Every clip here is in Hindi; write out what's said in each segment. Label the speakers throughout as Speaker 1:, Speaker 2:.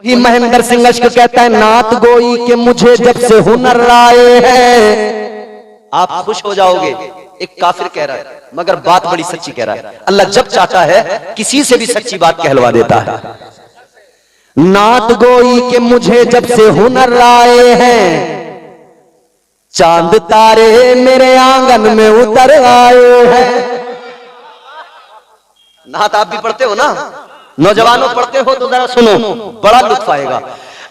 Speaker 1: ही महेंद्र सिंह अश्क कहता है, नात गोई के मुझे जब से हुनर आए हैं। आप खुश हो जाओगे, एक काफिर कह रहा है मगर बात बड़ी सच्ची कह रहा है। अल्लाह जब चाहता है किसी से भी सच्ची बात कहलवा देता है। नात गोई के मुझे जब से हुनर आए हैं, चांद तारे मेरे आंगन में उतर आए हैं। नात आप भी पढ़ते हो ना, नौजवानों पढ़ते हो तो जरा सुनो, बड़ा लुत्फ आएगा।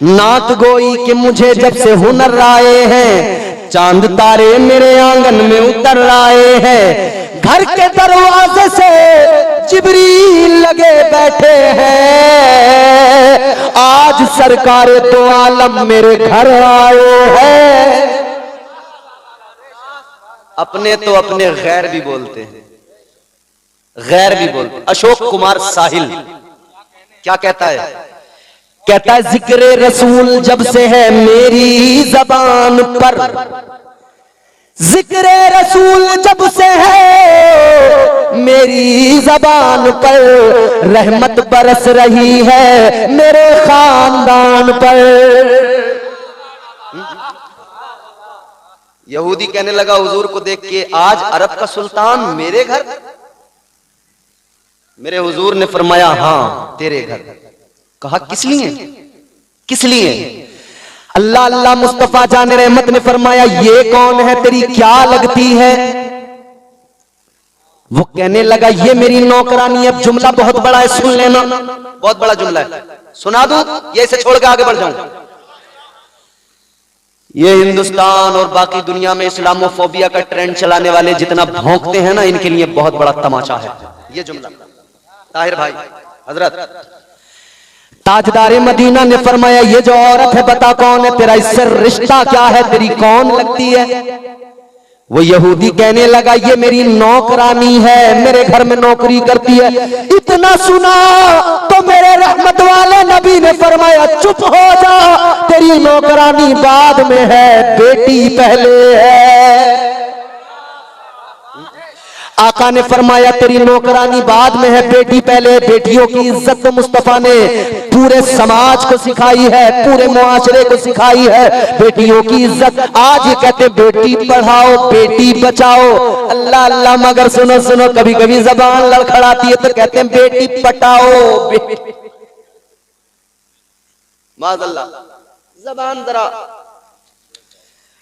Speaker 1: नात गोई के मुझे जब से हुनर आए हैं, चांद तारे मेरे आंगन में उतर आए हैं। घर के दरवाजे से जिब्रील लगे बैठे हैं, आज सरकारे दो आलम मेरे घर आए हैं। अपने तो अपने गैर भी बोलते हैं, गैर भी बोलते। अशोक कुमार साहिल क्या कहता है? कहता है जिक्र रसूल जब से है मेरी जबान पर, जिक्र रसूल जब से है मेरी जबान पर, रहमत बरस रही है मेरे खानदान पर। यहूदी कहने लगा हुजूर को देख के, आज अरब का सुल्तान मेरे घर? मेरे हुजूर ने फरमाया हां तेरे घर। कहा किस लिए? किस लिए? अल्लाह अल्लाह मुस्तफा जान रहमत ने फरमाया ये कौन है, तेरी क्या लगती है? वो कहने लगा ये मेरी नौकरानी। अब जुमला बहुत बड़ा है, सुन लेना, बहुत बड़ा जुमला है, सुना दूं ये इसे छोड़ के आगे बढ़ जाऊं? ये हिंदुस्तान और बाकी दुनिया में इस्लामोफोबिया का ट्रेंड चलाने वाले जितना भौंकते हैं ना, इनके लिए बहुत बड़ा तमाचा है ये जुमला। ताहिर भाई हजरत ताजदारे मदीना ने फरमाया ये जो औरत है बता कौन है, तेरा इससे रिश्ता क्या है, तेरी कौन लगती है? वो यहूदी कहने लगा ये मेरी नौकरानी है, मेरे घर में नौकरी करती है। इतना सुना तो मेरे रहमत वाले नबी ने फरमाया चुप हो जा, तेरी नौकरानी बाद में है, बेटी पहले है। आका ने फरमाया तेरी नौकरानी बाद में है, बेटी पहले। बेटियों की इज्जत तो मुस्तफा ने पूरे समाज को सिखाई है, पूरे मुआशरे को सिखाई है, बेटियों की इज्जत। आज ये कहते बेटी पढ़ाओ बेटी बचाओ, अल्लाह अल्लाह, मगर सुनो सुनो, कभी कभी जबान लड़खड़ाती है तो कहते हैं बेटी पटाओ। माज़अल्लाह, जबान जरा,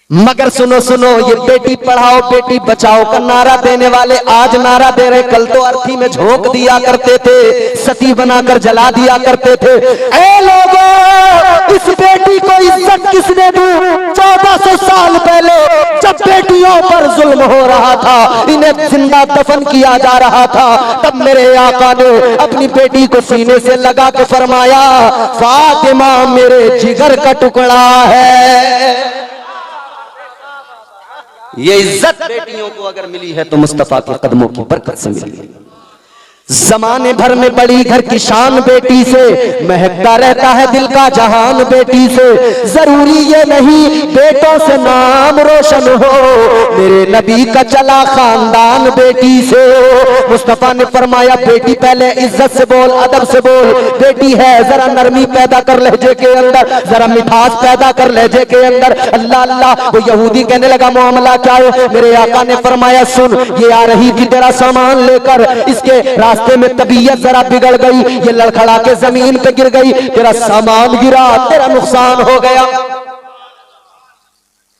Speaker 1: मगर सुनो सुनो, ये बेटी पढ़ाओ बेटी बचाओ का नारा देने वाले आज नारा दे रहे, कल तो अर्थी में झोंक दिया करते थे, सती बनाकर जला दिया करते थे। ऐ लोगों, इस बेटी को इज्जत किसने दी? 1400 साल पहले जब बेटियों पर जुल्म हो रहा था, इन्हें जिंदा दफन किया जा रहा था, तब मेरे आका ने अपनी बेटी को सीने से लगा के फरमाया फातिमा मेरे जिगर का टुकड़ा है। ये इज्जत बेटियों को अगर मिली है तो मुस्तफा के कदमों की बरकत से मिली है। जमाने भर में बड़ी घर की शान बेटी से, महकता रहता है दिल का जहान बेटी से। जरूरी ये नहीं बेटों से नाम रोशन हो, मेरे नबी का चला खानदान बेटी से। मुस्तफा ने फरमाया बेटी पहले, इज्जत से बोल, अदब से बोल। बेटी है जरा नरमी पैदा कर लहजे के अंदर, जरा मिठास पैदा कर लहजे के अंदर। अल्लाह अल्लाह, वो यहूदी कहने लगा मामला क्या है? मेरे आका ने फरमाया सुन, ये आ रही थी तेरा सामान लेकर, इसके रास्ते में तबीयत जरा बिगड़ गई, ये लड़खड़ा के जमीन पे गिर गई, तेरा सामान गिरा, तेरा नुकसान हो गया।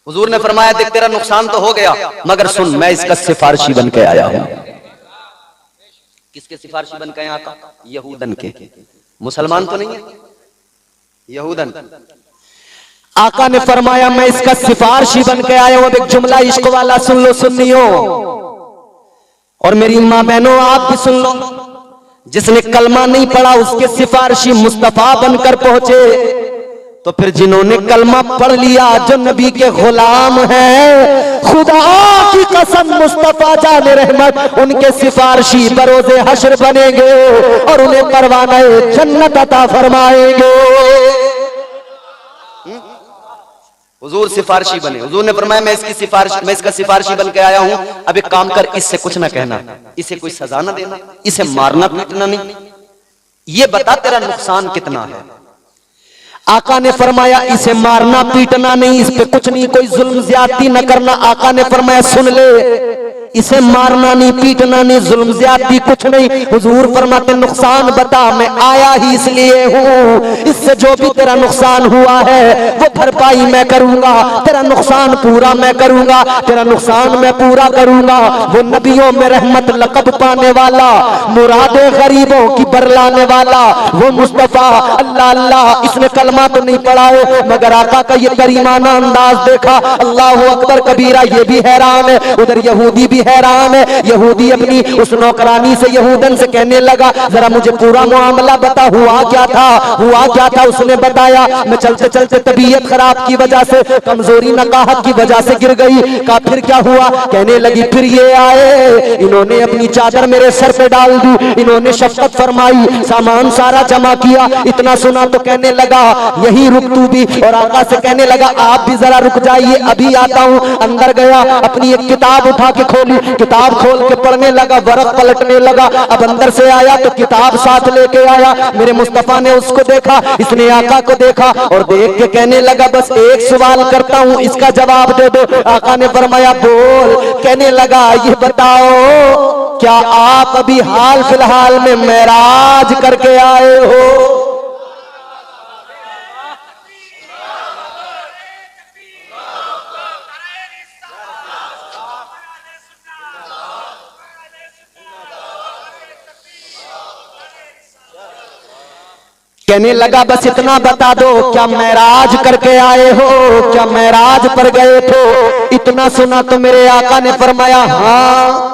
Speaker 1: हुजूर ने फरमाया देख तेरा नुकसान तो हो गया, मगर सुन मैं इसका सिफारिशी बन के आया हूं। किसके सिफारिशी बन के आया? आका यहूदन के, मुसलमान तो नहीं है, यहूदन। आका ने फरमाया मैं इसका सिफारिशी बन के आया हूं। एक जुमला इश्क वाला सुन लो सुन्नियों, और मेरी मां बहनों आप भी सुन लो। जिसने कलमा नहीं पढ़ा उसके सिफारिशी मुस्तफा बनकर पहुंचे, तो फिर जिन्होंने कलमा पढ़ लिया जो नबी के गुलाम हैं, खुदा की कसम मुस्तफा जाने रहमत उनके सिफारिशी बरोज़े हश्र बनेंगे और उन्हें परवाना जन्नत अता फरमाएंगे। हुजूर सिफारिशी बने। हुजूर ने फरमाया मैं इसका सिफारिशी बन के आया हूं। अब एक काम कर, इससे कुछ ना कहना, इसे कोई सजा ना देना, इसे मारना पीटना नहीं, ये बता तेरा नुकसान कितना है। आका ने फरमाया इसे मारना पीटना नहीं, इस पे कुछ नहीं, कोई जुल्म ज्यादती न करना। आका ने फरमाया सुन ले, इसे मारना नहीं पीटना नहीं, जुल्म ज्यादती कुछ नहीं। हुजूर फरमाते नुकसान बता, मैं आया ही इसलिए हूँ, इससे जो भी तेरा नुकसान हुआ है वो भरपाई मैं करूंगा, तेरा नुकसान पूरा मैं करूंगा, तेरा नुकसान मैं पूरा करूंगा। वो नबियों में रहमत लक़ब पाने वाला, मुरादे गरीबों की बरलाने वाला, वो मुस्तफा अल्लाह अल्लाह, इसने कलमा तो नहीं पढ़ा है मगर आका का ये करीमाना अंदाज देखा, अल्लाह अकबर कबीरा, ये भी हैरान है, उधर यहूदी भी हैरान है। यहूदी अपनी उस नौकरानी से यहूदन से कहने लगा जरा मुझे पूरा मामला बता, हुआ क्या था, हुआ क्या था। उसने बताया मैं चलते चलते तबीयत खराब की वजह से, कमजोरी नकाहत की वजह से गिर गई। कहा फिर क्या हुआ, कहने लगी फिर ये आए, इन्होंने अपनी चादर मेरे सर पे डाल दी, इन्होंने शफकत फरमाई, सामान सारा जमा किया। इतना सुना तो कहने लगा यही रुक तू भी, और आका से कहने लगा आप भी जरा रुक जाइए, अभी आता हूं। अंदर गया, अपनी एक किताब उठा के खोली, किताब खोल के पढ़ने लगा, वरक पलटने लगा। अब अंदर से आया तो किताब साथ लेके आया। मेरे मुस्तफा ने उसको देखा, इसने आका को देखा और देख के कहने लगा बस एक सवाल करता हूं, इसका जवाब दे दो। आका ने फरमाया बोल। कहने लगा ये बताओ क्या आप अभी हाल फिलहाल में मेराज करके आए हो? कहने लगा बस इतना बता दो, क्या मेराज करके आए हो, क्या मेराज पर गए थे? इतना सुना तो मेरे आका ने फरमाया हाँ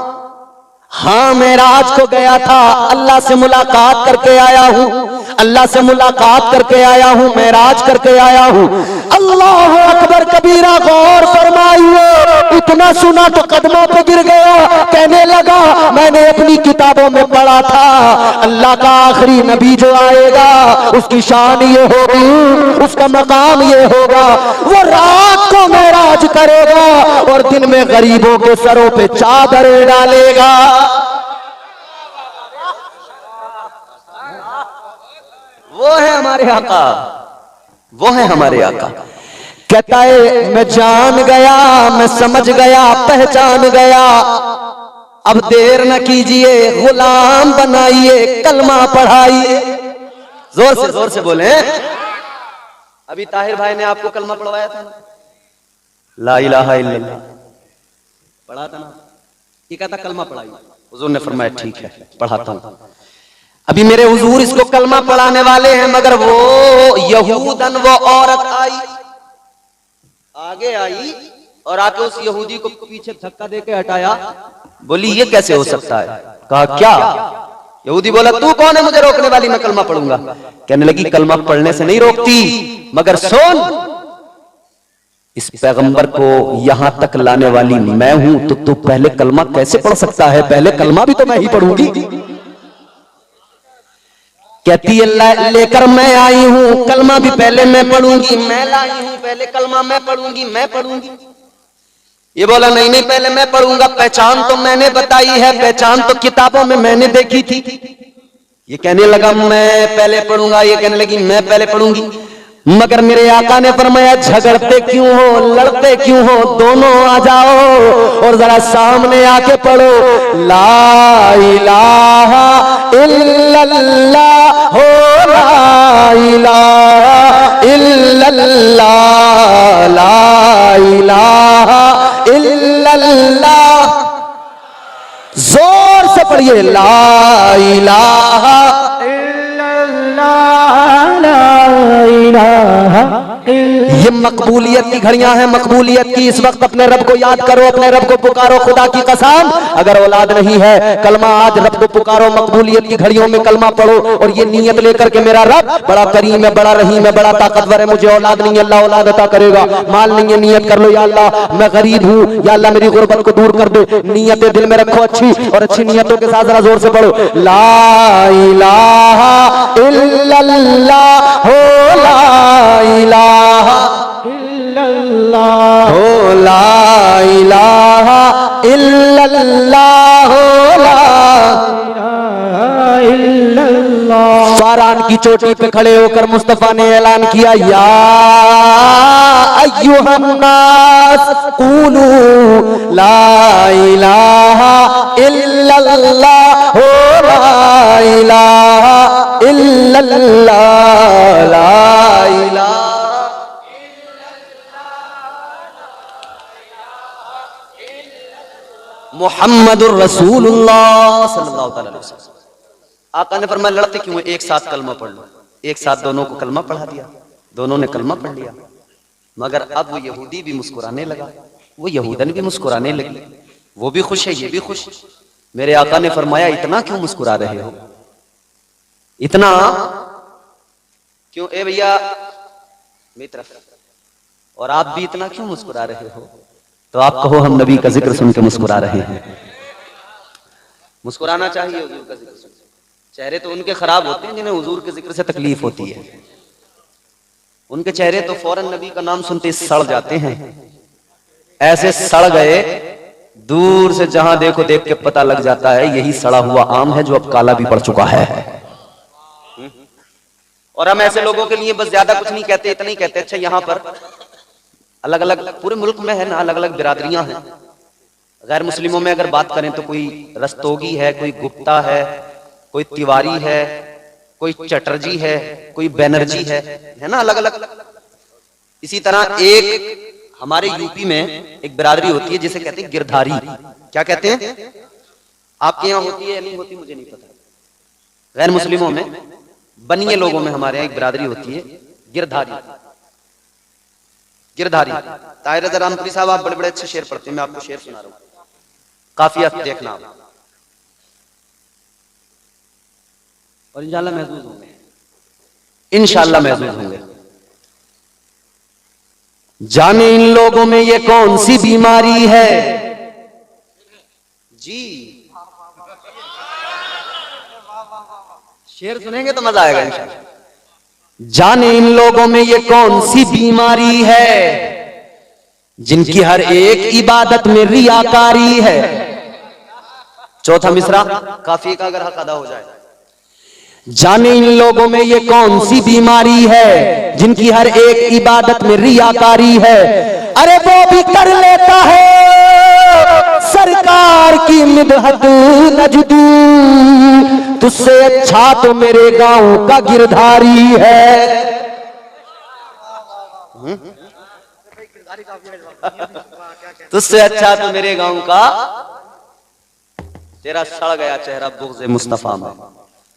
Speaker 1: हाँ मेराज को गया था, अल्लाह से मुलाकात करके आया हूँ, अल्लाह से मुलाकात करके आया हूँ, मेराज करके आया हूँ। अल्लाह अकबर कबीरा, गौर फरमाइए। इतना सुना तो कदमों पे गिर गया, कहने लगा मैंने अपनी किताबों में पढ़ा था अल्लाह का आखिरी नबी जो आएगा उसकी शान ये होगी, उसका मकाम ये होगा, वो रात को मेराज करेगा और दिन में गरीबों के सरों पे चादर डालेगा। वो है हमारे आका, वो है हमारे आका। कहता है मैं जान गया, मैं समझ गया, पहचान गया, अब देर न कीजिए, गुलाम बनाइए, कलमा पढ़ाइए। जोर से बोले। अभी ताहिर भाई ने आपको कलमा पढ़वाया था, ला इलाहा इल्लल्लाह पढ़ा था ना, ये कहता कलमा पढ़ाइए। हुजूर ने फरमाया ठीक है पढ़ाता हूं। अभी मेरे हुजूर इसको कलमा पढ़ाने वाले हैं मगर वो यहूदन वो औरत आई, आगे आई और आके उस यहूदी को पीछे धक्का देके हटाया। बोली ये कैसे हो सकता है? कहा क्या? यहूदी बोला तू कौन है मुझे रोकने वाली, मैं कलमा पढ़ूंगा। कहने लगी कलमा पढ़ने से नहीं रोकती, मगर सुन, इस पैगंबर को यहां तक लाने वाली मैं हूं, तो तू पहले कलमा कैसे पढ़ सकता है? पहले कलमा भी तो मैं ही पढ़ूंगी। कहती है लेकर मैं आई हूं, कलमा भी पहले मैं पढ़ूंगी, मैं लाई हूं, पहले कलमा मैं पढ़ूंगी, मैं पढ़ूंगी। ये बोला नहीं नहीं पहले मैं पढ़ूंगा, पहचान तो मैंने बताई है, पहचान तो किताबों में मैंने देखी थी। ये कहने लगा मैं पहले पढ़ूंगा, ये कहने लगी मैं पहले पढ़ूंगी। मगर मेरे आका ने फरमाया झगड़ते क्यों हो, लड़ते क्यों हो, दोनों आ जाओ और जरा सामने आके पढ़ो ला इलाहा इल्लल्लाह हो, ला इलाहा इल्लल्लाह, ला इलाहा इल्लल्लाह। जोर से पढ़िए ला इलाहा ये मकबूलियत की घड़ियां हैं, मकबूलियत की। इस वक्त अपने रब को याद करो, अपने रब को पुकारो, खुदा की कसम अगर औलाद नहीं है कलमा आज रब को पुकारो, मकबूलियत की घड़ियों में कलमा पढ़ो और ये नीयत लेकर के मेरा रब बड़ा करीम है, बड़ा रहीम है, बड़ा ताकतवर है, मुझे औलाद नहीं है, अल्लाह औलाद अता करेगा। माल नहीं है, नियत कर लो या अल्लाह मैं गरीब हूँ, या अल्लाह मेरी गुर्बत को दूर कर दे। नियतें दिल में रखो अच्छी, और अच्छी नियतों के साथ जरा जोर से पढ़ो ला इलाहा इल्लल्लाह हो, ला इलाहा इल्लल्लाह हो, ला इलाहा इल्लल्लाह हो, ला इलाहा इल्लल्लाह। फारान की की चोटी पे खड़े होकर मुस्तफा ने ऐलान किया, या अय्युहन्नास कूलू ला इलाहा इल्लल्लाह हो, ला इलाहा इल्लल्लाह, ला इलाहा मुहम्मदुर रसूलुल्लाह सल्लल्लाहु अलैहि वसल्लम। आका ने फरमाया लड़ते क्यों, एक साथ कलमा पढ़ लो। एक साथ दोनों को कलमा पढ़ा दिया, दोनों ने कलमा पढ़ लिया। मगर अब वो यहूदी भी मुस्कुराने लगा, वो यहूदन भी मुस्कुराने लगी, वो भी खुश है, ये भी खुश। मेरे आका ने फरमाया इतना क्यों मुस्कुरा रहे हो, इतना क्यों ए भैया मेरी तरफ, और आप भी इतना क्यों मुस्कुरा रहे हो? तो आप कहो हम नबी का जिक्र सुन के मुस्कुरा रहे हैं। मुस्कुराना चाहिए हुजूर का जिक्र सुन। चेहरे तो उनके खराब होते हैं जिन्हें हुजूर के जिक्र से तकलीफ होती है, उनके चेहरे तो फौरन नबी का नाम सुनते सड़ जाते हैं। ऐसे सड़ गए दूर से जहां देखो देख के पता लग जाता है यही सड़ा हुआ आम है जो अब काला भी पड़ चुका है। और हम ऐसे लोगों के लिए बस ज्यादा कुछ नहीं कहते, इतना ही कहते अच्छा यहाँ पर अलग अलग पूरे मुल्क में है ना, अलग अलग बिरादरियां हैं। गैर मुस्लिमों में अगर बात करें तो कोई रस्तोगी है, कोई गुप्ता है, कोई तिवारी है, कोई चटर्जी है, कोई बैनर्जी है ना, अलग अलग। इसी तरह एक हमारे यूपी में एक बिरादरी होती है जिसे कहते हैं गिरधारी। क्या कहते हैं? आपके यहाँ होती है या नहीं होती मुझे नहीं पता। गैर मुस्लिमों में, बनिए लोगों में हमारे यहाँ एक बिरादरी होती है गिरधारी। गिरधारी ताहिर रज़ा रामपुरी साहब आप बड़े बड़े अच्छे शेर पढ़ते हैं, मैं आपको शेर सुना रहा हूँ, काफिया देखना और इंशाअल्लाह महसूस होंगे, इंशाअल्लाह महसूस होंगे। जाने इन लोगों में ये कौन सी बीमारी है जी। शेर सुनेंगे तो मजा आएगा इंशाअल्लाह। जाने इन लोगों में ये कौन सी बीमारी है जिनकी हर एक इबादत में रियाकारी है। चौथा मिसरा काफी का अगर हक अदा हो जाए। जाने इन लोगों में ये कौन सी बीमारी है जिनकी हर एक इबादत में रियाकारी है। अरे वो भी कर लेता है सरकार की मिदहत नजदू, तुझसे अच्छा तो मेरे गांव का गिरधारी है। तुझसे अच्छा तो मेरे गांव का, तेरा सड़ गया चेहरा बुग़्ज़ मुस्तफा में।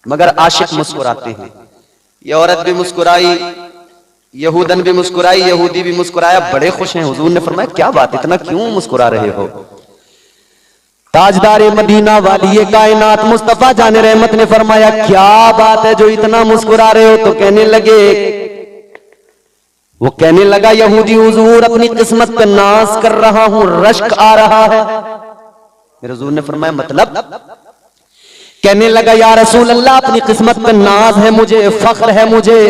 Speaker 1: मगर आशिक मुस्कुराते हैं। ये औरत भी मुस्कुराई, यहूदन भी मुस्कुराई, यहूदी भी मुस्कुराया, बड़े खुश हैं। हुजूर ने फरमाया क्या बात, इतना क्यों मुस्कुरा रहे हो? ताजदार मदीना वाली कायनात मुस्तफा जाने रहमत ने फरमाया क्या बात है जो इतना मुस्कुरा रहे हो? तो कहने लगे, वो कहने लगा यहूदी हुजूर अपनी किस्मत पे नाज कर रहा हूं, रश्क आ रहा है। मेरे हुजूर ने फरमाया मतलब? कहने लगा या रसूल अल्लाह अपनी किस्मत पे नाज है मुझे, फख्र है मुझे।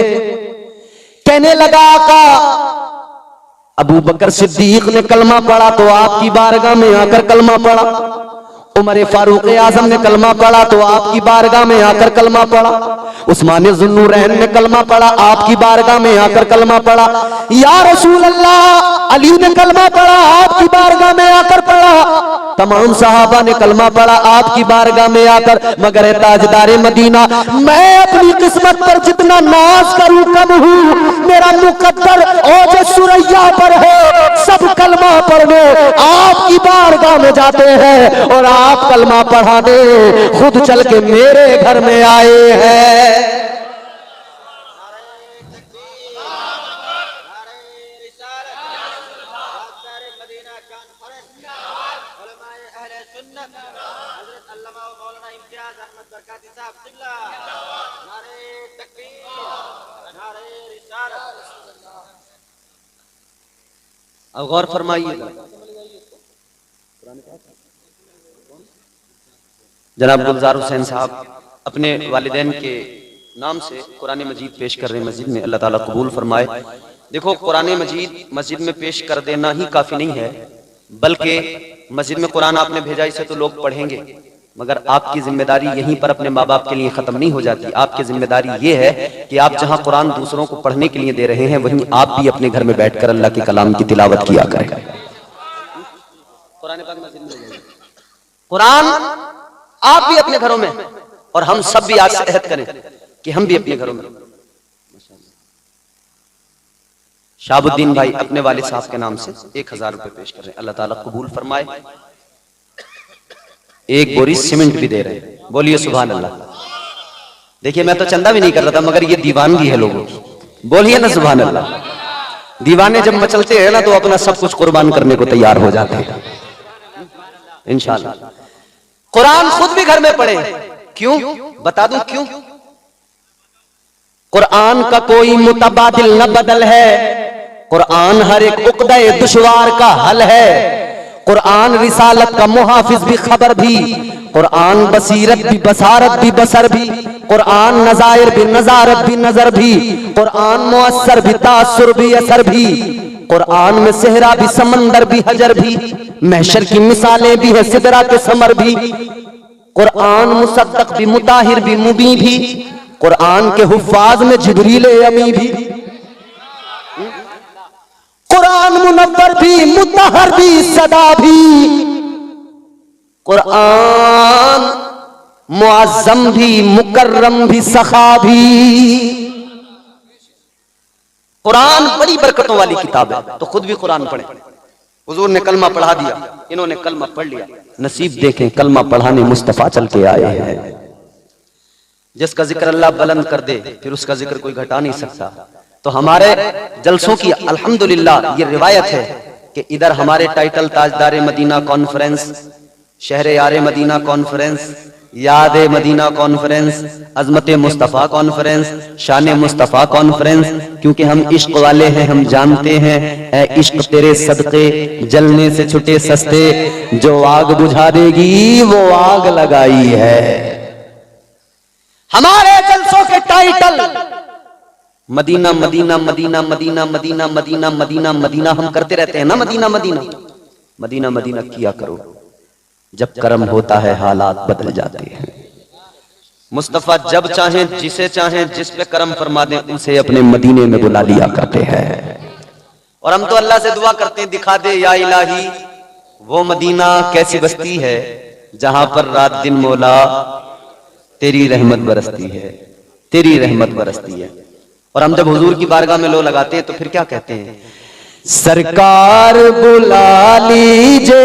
Speaker 1: कहने लगा आका अबू बकर सिद्दीक ने कलमा पढ़ा तो आपकी बारगाह में आकर कलमा पढ़ा, उमर फारूक आजम ने कलमा पढ़ा तो आपकी बारगाह में आकर कलमा पढ़ा, उस्मान ज़ुन्नूरैन ने कलमा पढ़ा आपकी बारगाह में आकर कलमा पढ़ा। या रसूल अल्लाह अली ने कलमा पढ़ा आपकी बारगाह में आकर पढ़ा, तमाम सहाबा ने कलमा पढ़ा आपकी बारगाह में आकर। मगर ताजदारे मदीना मैं अपनी किस्मत पर जितना नाज करूं कम हूं, मेरा मुकद्दर औज सुरैया पर है। सब कलमा पढ़ने आपकी बारगाह में जाते हैं और आप कलमा पढ़ाने खुद चल के मेरे घर में आए हैं। अब गौर फरमाइएगा, जनाब गुलजार हुसैन साहब अपने वालिदैन के नाम से कुरान मजीद पेश कर रहे हैं मस्जिद में, अल्लाह ताला कबूल फरमाए। देखो कुरान मजीद मस्जिद में पेश कर देना ही काफी नहीं है, बल्कि मस्जिद में कुरान आपने भेजा इसे तो लोग पढ़ेंगे, मगर आपकी जिम्मेदारी यहीं पर अपने माँ बाप के लिए खत्म नहीं हो जाती। आपकी जिम्मेदारी ये है कि आप जहां कुरान दूसरों को पढ़ने के लिए दे रहे हैं, वहीं आप भी अपने घर में बैठकर अल्लाह के कलाम की तिलावत किया करें। कुरान आप भी अपने घरों में, और हम सब भी आज से अहद करें कि हम भी अपने घरों में। शाहबुद्दीन भाई अपने वालिद साहब के नाम से 1000 रुपए पेश कर रहे हैं, अल्लाह ताला कबूल फरमाए। एक बोरी सीमेंट भी दे रहे हैं, बोलिए सुभान अल्लाह। देखिए मैं तो चंदा भी नहीं कर रहा था, मगर ये दीवानगी है लोगों की, बोलिए ना सुभान अल्लाह। दीवाने जब मचलते हैं ना तो अपना सब कुछ कुर्बान करने को तैयार हो जाते हैं इंशाअल्लाह। कुरान खुद भी घर में पढ़े, क्यों बता दूं क्यों? कुरान का कोई मुतबादिल न बदल है, कुरान हर एक उक़्दा-ए दुश्वार का हल है, कुरान रिसालत का मुहाफिज भी खबर भी, कुरान बसीरत भी बसारत भी बसर भी, कुरान नज़ायर भी नज़ारत भी नजर भी, कुरान मुअस्सर भी तासुर भी असर भी, कुरान में सेहरा भी समंदर भी हजर भी, महशर की मिसालें भी है सिदरा के समर भी, कुरान मुसद्दक भी मुताहिर भी मुबी भी, कुरान के हुफ्फाज में जिब्रील अमी भी, कुरान मुनव्वर भी मुतहर भी सदा भी, कुरान मुअज़्ज़म भी मुकर्रम भी सखा भी। कुरान बड़ी बरकतों वाली किताब है, तो खुद भी कुरान पढ़े। हुजूर ने कलमा पढ़ा दिया, इन्होंने कलमा पढ़ लिया, नसीब देखें कलमा पढ़ाने मुस्तफा चल के आए हैं। जिसका जिक्र अल्लाह बुलंद कर दे फिर उसका जिक्र कोई घटा नहीं सकता। तो हमारे जलसों की अल्हम्दुलिल्लाह ये रिवायत है कि इधर हमारे टाइटल ताजदार मदीना कॉन्फ्रेंस, शहर यार मदीना कॉन्फ्रेंस, याद मदीना कॉन्फ्रेंस, अजमत मुस्तफ़ा कॉन्फ्रेंस, शान मुस्तफ़ा कॉन्फ्रेंस, क्योंकि हम इश्क वाले हैं, हम जानते हैं ऐ इश्क तेरे सदके जलने से छुटे सस्ते, जो आग बुझा देगी वो आग लगाई है। हमारे जलसों के title Medina Medina Medina Medina Medina Medina Medina Medina हम करते रहते हैं ना, मदीना मदीना मदीना मदीना किया करो, जब कर्म होता है हालात बदल जाते हैं। मुस्तफा जब चाहें जिसे चाहें जिस पे कर्म फरमा दें उसे अपने मदीने में बुला लिया करते हैं। और हम तो अल्लाह से दुआ करते हैं दिखा दे या इलाही वो मदीना कैसी बस्ती है जहां पर रात दिन मौला तेरी रहमत बरसती है, तेरी रहमत बरसती है। और हम जब हुजूर की बारगाह में लो लगाते हैं तो फिर क्या कहते हैं? सरकार बुला लीजिए,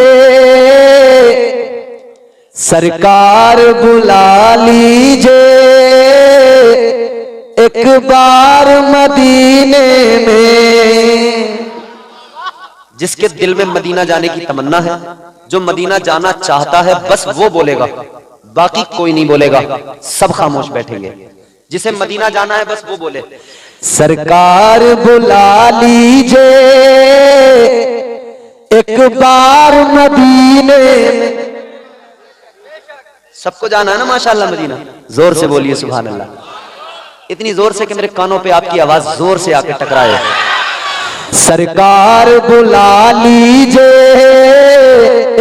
Speaker 1: सरकार बुला लीजिए एक बार मदीने में। जिसके दिल में मदीना जाने की तमन्ना है, जो मदीना जाना चाहता है, बस वो बोलेगा, बाकी कोई नहीं बोलेगा, सब खामोश बैठेंगे। जिसे मदीना जाना है बस वो बोले सरकार बुला लीजिए एक बार मदीने में। सबको जाना है ना माशाअल्लाह मदीना, जोर से बोलिए सुभान अल्लाह। इतनी जोर से कि मेरे कानों पे आपकी आवाज जोर से आके टकराए। सरकार बुला लीजिए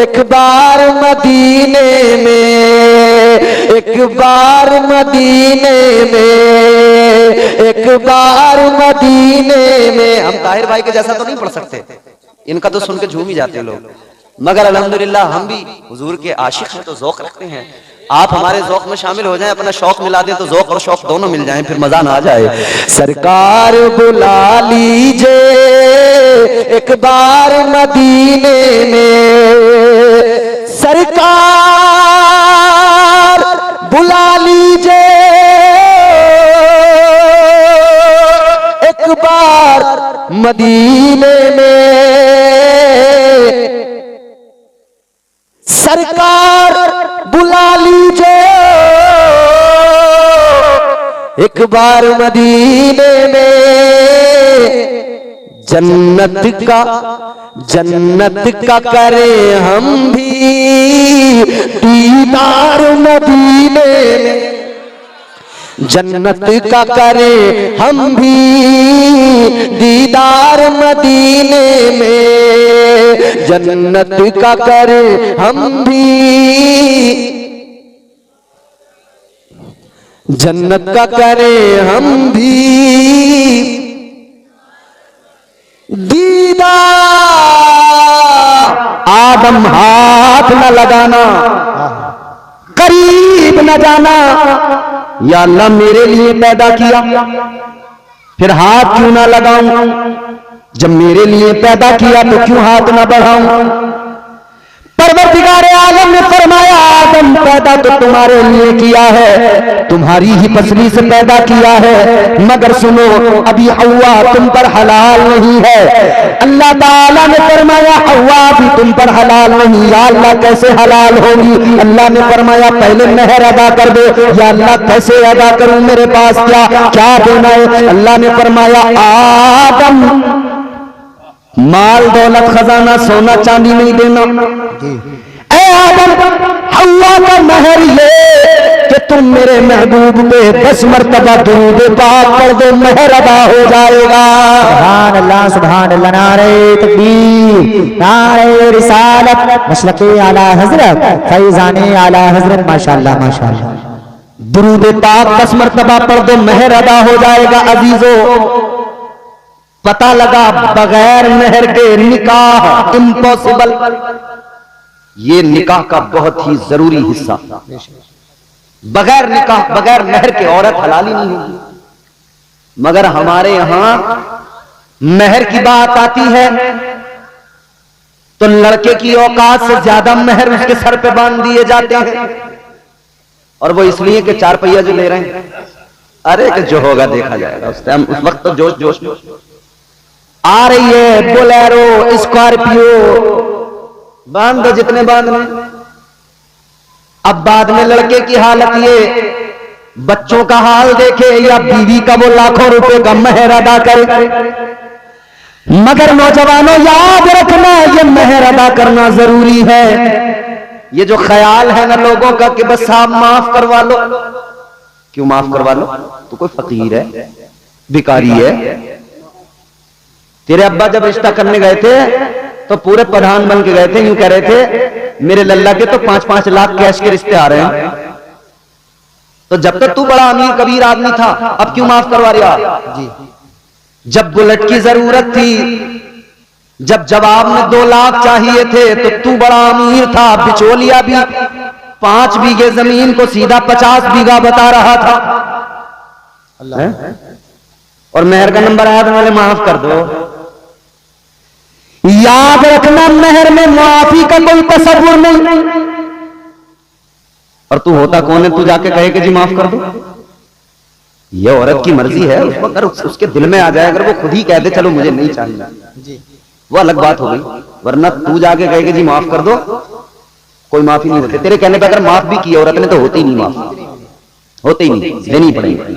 Speaker 1: एक बार मदीने में, एक बार मदीने में, एक बार मदीने में। हम ताहिर भाई के जैसा तो नहीं पढ़ सकते, इनका तो सुन के झूम ही जाते लोग, मगर अल्हम्दुलिल्लाह हम भी हुजूर के आशिक हैं तो ज़ौक़ रखते हैं। आप हमारे ज़ौक़ में शामिल हो जाएं, अपना शौक मिला दें तो ज़ौक़ और शौक दोनों मिल जाएं, फिर मजा ना आ जाए। सरकार बुला लीजिए एक बार मदीने में, सरकार बुला लीजिए एक बार मदीने में, सरकार बुला लीजिए एक बार मदीने में। जन्नत का करें हम भी दीदार मदीने में, जन्नत का करें हम भी दीदार मदीने में, जन्नत का करें हम भी जन्नत का करें हम भी दीदार, आदम हाथ न लगाना, करीब न जाना। या अल्लाह मेरे लिए पैदा किया, फिर हाथ क्यों ना लगाऊं? जब मेरे लिए पैदा किया तो क्यों हाथ ना बढ़ाऊं? परवरदिगार आलम ने फरमाया आदम पैदा तो तुम्हारे लिए किया है, तुम्हारी ही पसली से पैदा किया है, मगर सुनो अभी हव्वा तुम पर हलाल नहीं है। अल्लाह ताला ने फरमाया हव्वा भी तुम पर हलाल नहीं। या अल्लाह कैसे हलाल होगी? अल्लाह ने फरमाया पहले मेहर अदा कर दो। या अल्लाह कैसे अदा करूं? मेरे पास क्या देना है? अल्लाह ने फरमाया आदम माल दौलत खजाना सोना चांदी नहीं देना। ऐ आदम हव्वा का महर ये कि तुम मेरे महबूब पे 10 मरतबा दुरूद पाक पढ़ दो, महर अदा हो जाएगा।
Speaker 2: सुभान अल्लाह सुभान अल्लाह, नारे तकबीर नारे रिसालत, मशरक़े आला हजरत फैज़ाने आला हजरत, माशाअल्लाह माशाअल्लाह।
Speaker 1: दुरूद पाक 10 मरतबा पढ़ दो, महर अदा हो जाएगा। अजीजों पता लगा बगैर मेहर के निकाह इम्पॉसिबल। ये निकाह का बहुत ही जरूरी हिस्सा। बगैर निकाह बगैर मेहर के औरत हलाल ही नहीं होगी। मगर हमारे यहां मेहर की बात आती है तो लड़के की औकात से ज्यादा मेहर उसके सर पे बांध दिए जाते हैं। और वो इसलिए कि 4 पहिया जो ले रहे हैं, अरे कि जो होगा देखा जाएगा। उस टाइम उस वक्त तो जोश जोश में आ रही है बोलेरो स्कॉर्पियो, बांध दो जितने बांधने। अब बाद में लड़के की हालत ये, बच्चों का हाल देखे या बीवी का वो लाखों रुपए का मेहर अदा करे। मगर नौजवानों याद रखना ये मेहर अदा करना जरूरी है। ये जो ख्याल है ना लोगों का कि बस आप माफ करवा लो, क्यों माफ करवा लो? तो कोई फकीर है, भिखारी है। तेरे अब्बा जब रिश्ता करने गए थे तो पूरे प्रधान बन के गए थे, यूं कह रहे थे मेरे लल्ला के तो 5-5 लाख कैश के रिश्ते आ रहे हैं। तो जब तक तू बड़ा अमीर कबीर आदमी था, अब क्यों माफ करवा रहा? जी जब बुलेट की जरूरत थी, जब जवाब में 2 लाख चाहिए थे तो तू बड़ा अमीर था, बिचौलिया भी 5 बीघे जमीन को सीधा 50 बीघा बता रहा था। और मेहर का नंबर आया तो मैंने माफ कर दो। याद रखना मेहर में माफी का कोई तसव्वुर नहीं। और तू होता कौन है तू जाके कहे कि जी माफ कर दो? ये औरत की मर्जी है। अगर उसके दिल में आ जाए, अगर वो खुद ही कह दे चलो मुझे नहीं चाहिए, वो अलग बात हो गई। वरना तू जाके कहे कि जी माफ कर दो, कोई माफी नहीं होती। तेरे कहने पर अगर माफ भी की औरत ने तो होती नहीं, माफ होते ही नहीं, देनी पड़ेगी।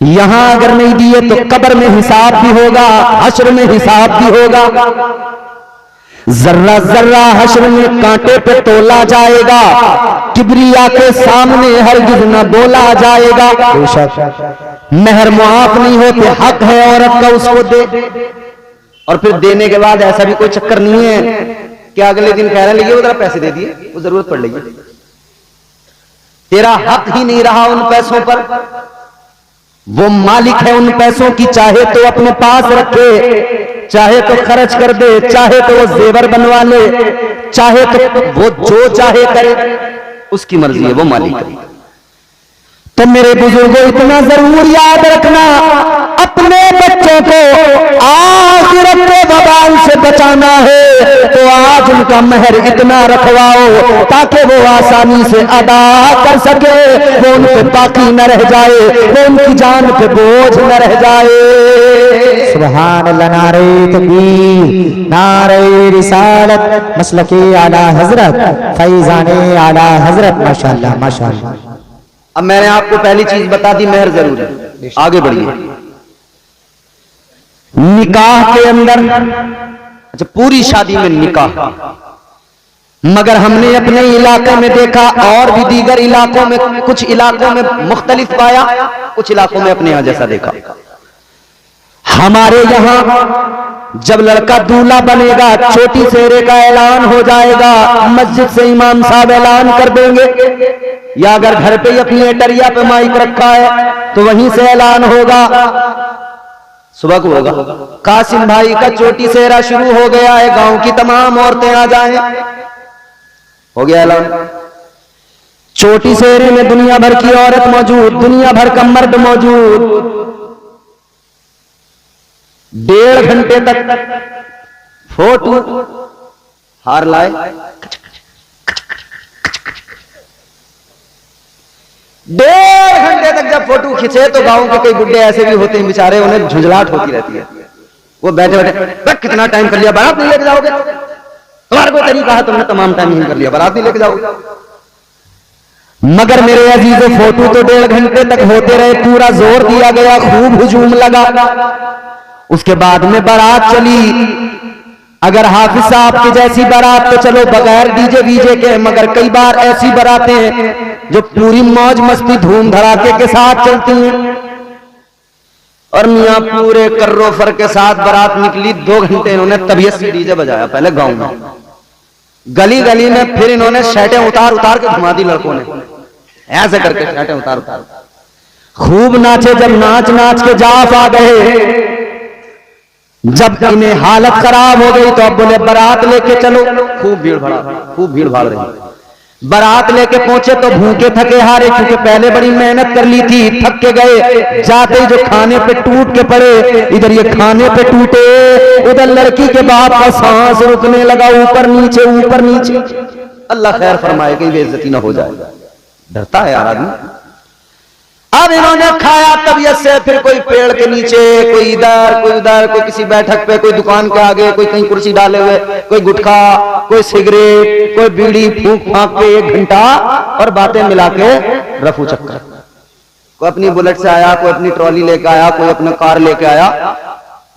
Speaker 1: यहां अगर नहीं दिए तो कब्र में हिसाब भी होगा, हश्र में हिसाब भी होगा। जर्रा जर्रा हश्र में कांटे पे तोला जाएगा, किबरिया के सामने हरगिज़ न बोला जाएगा। मेहर मुआफ नहीं होते, हक है औरत का उसको दे। और फिर देने के बाद ऐसा भी कोई चक्कर नहीं है कि अगले दिन कह रहे हैं उधर पैसे दे दिए, वो जरूरत पड़ लेगी। तेरा हक ही नहीं रहा उन पैसों पर। वो मालिक है उन पैसों की, चाहे तो अपने पास रखे, चाहे तो खर्च कर दे, चाहे तो वो जेवर बनवा ले, चाहे तो वो जो चाहे करे, उसकी मर्जी है, वो मालिक है। तो मेरे बुजुर्गों इतना जरूर याद रखना, अपने बच्चों को आखिरत के वबाल से बचाना है तो आज उनका मेहर इतना रखवाओ ताकि वो आसानी से अदा कर सके, वो उन पे बाकी न रह जाए, वो उनकी जान पे बोझ न रह जाए।
Speaker 2: सुभान अल्लाह, नारे तकबीर नारे रिसालत, मसलके आला हजरत फैज़ाने आला हजरत, माशाअल्लाह माशाअल्लाह।
Speaker 1: अब मैंने आपको पहली चीज बता दी, मेहर जरूर है। आगे बढ़िए। निकाह के अंदर, अच्छा पूरी शादी में निकाह, मगर हमने अपने इलाके में देखा और भी दीगर इलाकों में, कुछ इलाकों में मुख्तलिफ पाया, कुछ इलाकों में अपने यहां जैसा देखा। हमारे यहाँ जब लड़का दूल्हा बनेगा छोटी सेहरे का ऐलान हो जाएगा, मस्जिद से इमाम साहब ऐलान कर देंगे, या अगर घर पे ही अपनी एटरिया पे माइक रखा है तो वहीं से ऐलान होगा। सुबह को होगा कासिम भाई का चोटी सेहरा शुरू हो गया है, गांव की तमाम औरतें आ जाएं, हो गया ऐलान। चोटी सेहरे में दुनिया भर की औरत मौजूद, दुनिया भर का मर्द मौजूद। 1.5 घंटे तक फोटो हार लाए, 1.5 घंटे तक जब फोटो खींचे तो गांव के कई बुड्ढे ऐसे भी होते हैं बेचारे, उन्हें झुंझलाहट होती रहती है। वो बैठे बैठे कितना टाइम कर लिया, बारात नहीं लेके जाओगे, तुम्हारा कोई तरीका है, तुमने तमाम टाइम नहीं कर लिया, बारात नहीं लेके जाओगे। मगर मेरे अजीजों फोटो तो 1.5 घंटे तक होते रहे, पूरा जोर दिया गया, खूब हुजूम लगा। उसके बाद में बारात चली। अगर हाफिज साहब की जैसी बारात तो चलो बगैर डीजे वीजे के, मगर कई बार ऐसी बारातें जो पूरी मौज मस्ती धूम धड़ाके के साथ चलती हैं, और मियां पूरे कर्रो फर के साथ बारात निकली। 2 घंटे इन्होंने तबीयत से डीजे बजाया, पहले गांव में, गली गली में, फिर इन्होंने शर्टें उतार उतार के घुमा दी लड़कों ने, ऐसे करके शर्टें उतार उतार खूब नाचे। जब नाच नाच के जाफ आ गए, जब इन्हें हालत खराब हो गई तो अब बोले बारात लेके चलो। खूब भीड़ भाड़ रही। बारात लेके पहुंचे तो भूखे थके हारे, क्योंकि पहले बड़ी मेहनत कर ली थी, थक के गए। जाते ही जो खाने पे टूट के पड़े, इधर ये खाने पे टूटे, उधर लड़की के बाप का सांस रुकने लगा, ऊपर नीचे ऊपर नीचे। अल्लाह खैर फरमाए कि बेइज्जती ना हो जाए, डरता है यार आदमी। अब इन्होंने खाया तबीयत से, फिर कोई पेड़ के नीचे, कोई इधर कोई उधर, कोई किसी बैठक पे, कोई दुकान के आगे, कोई कहीं कुर्सी डाले हुए, कोई गुटखा, कोई सिगरेट, कोई बीड़ी फूंक फांक के 1 घंटा, और बातें मिला के रफू चक्कर। कोई अपनी बुलेट से आया, कोई अपनी ट्रॉली लेके आया, कोई अपना कार लेके आया।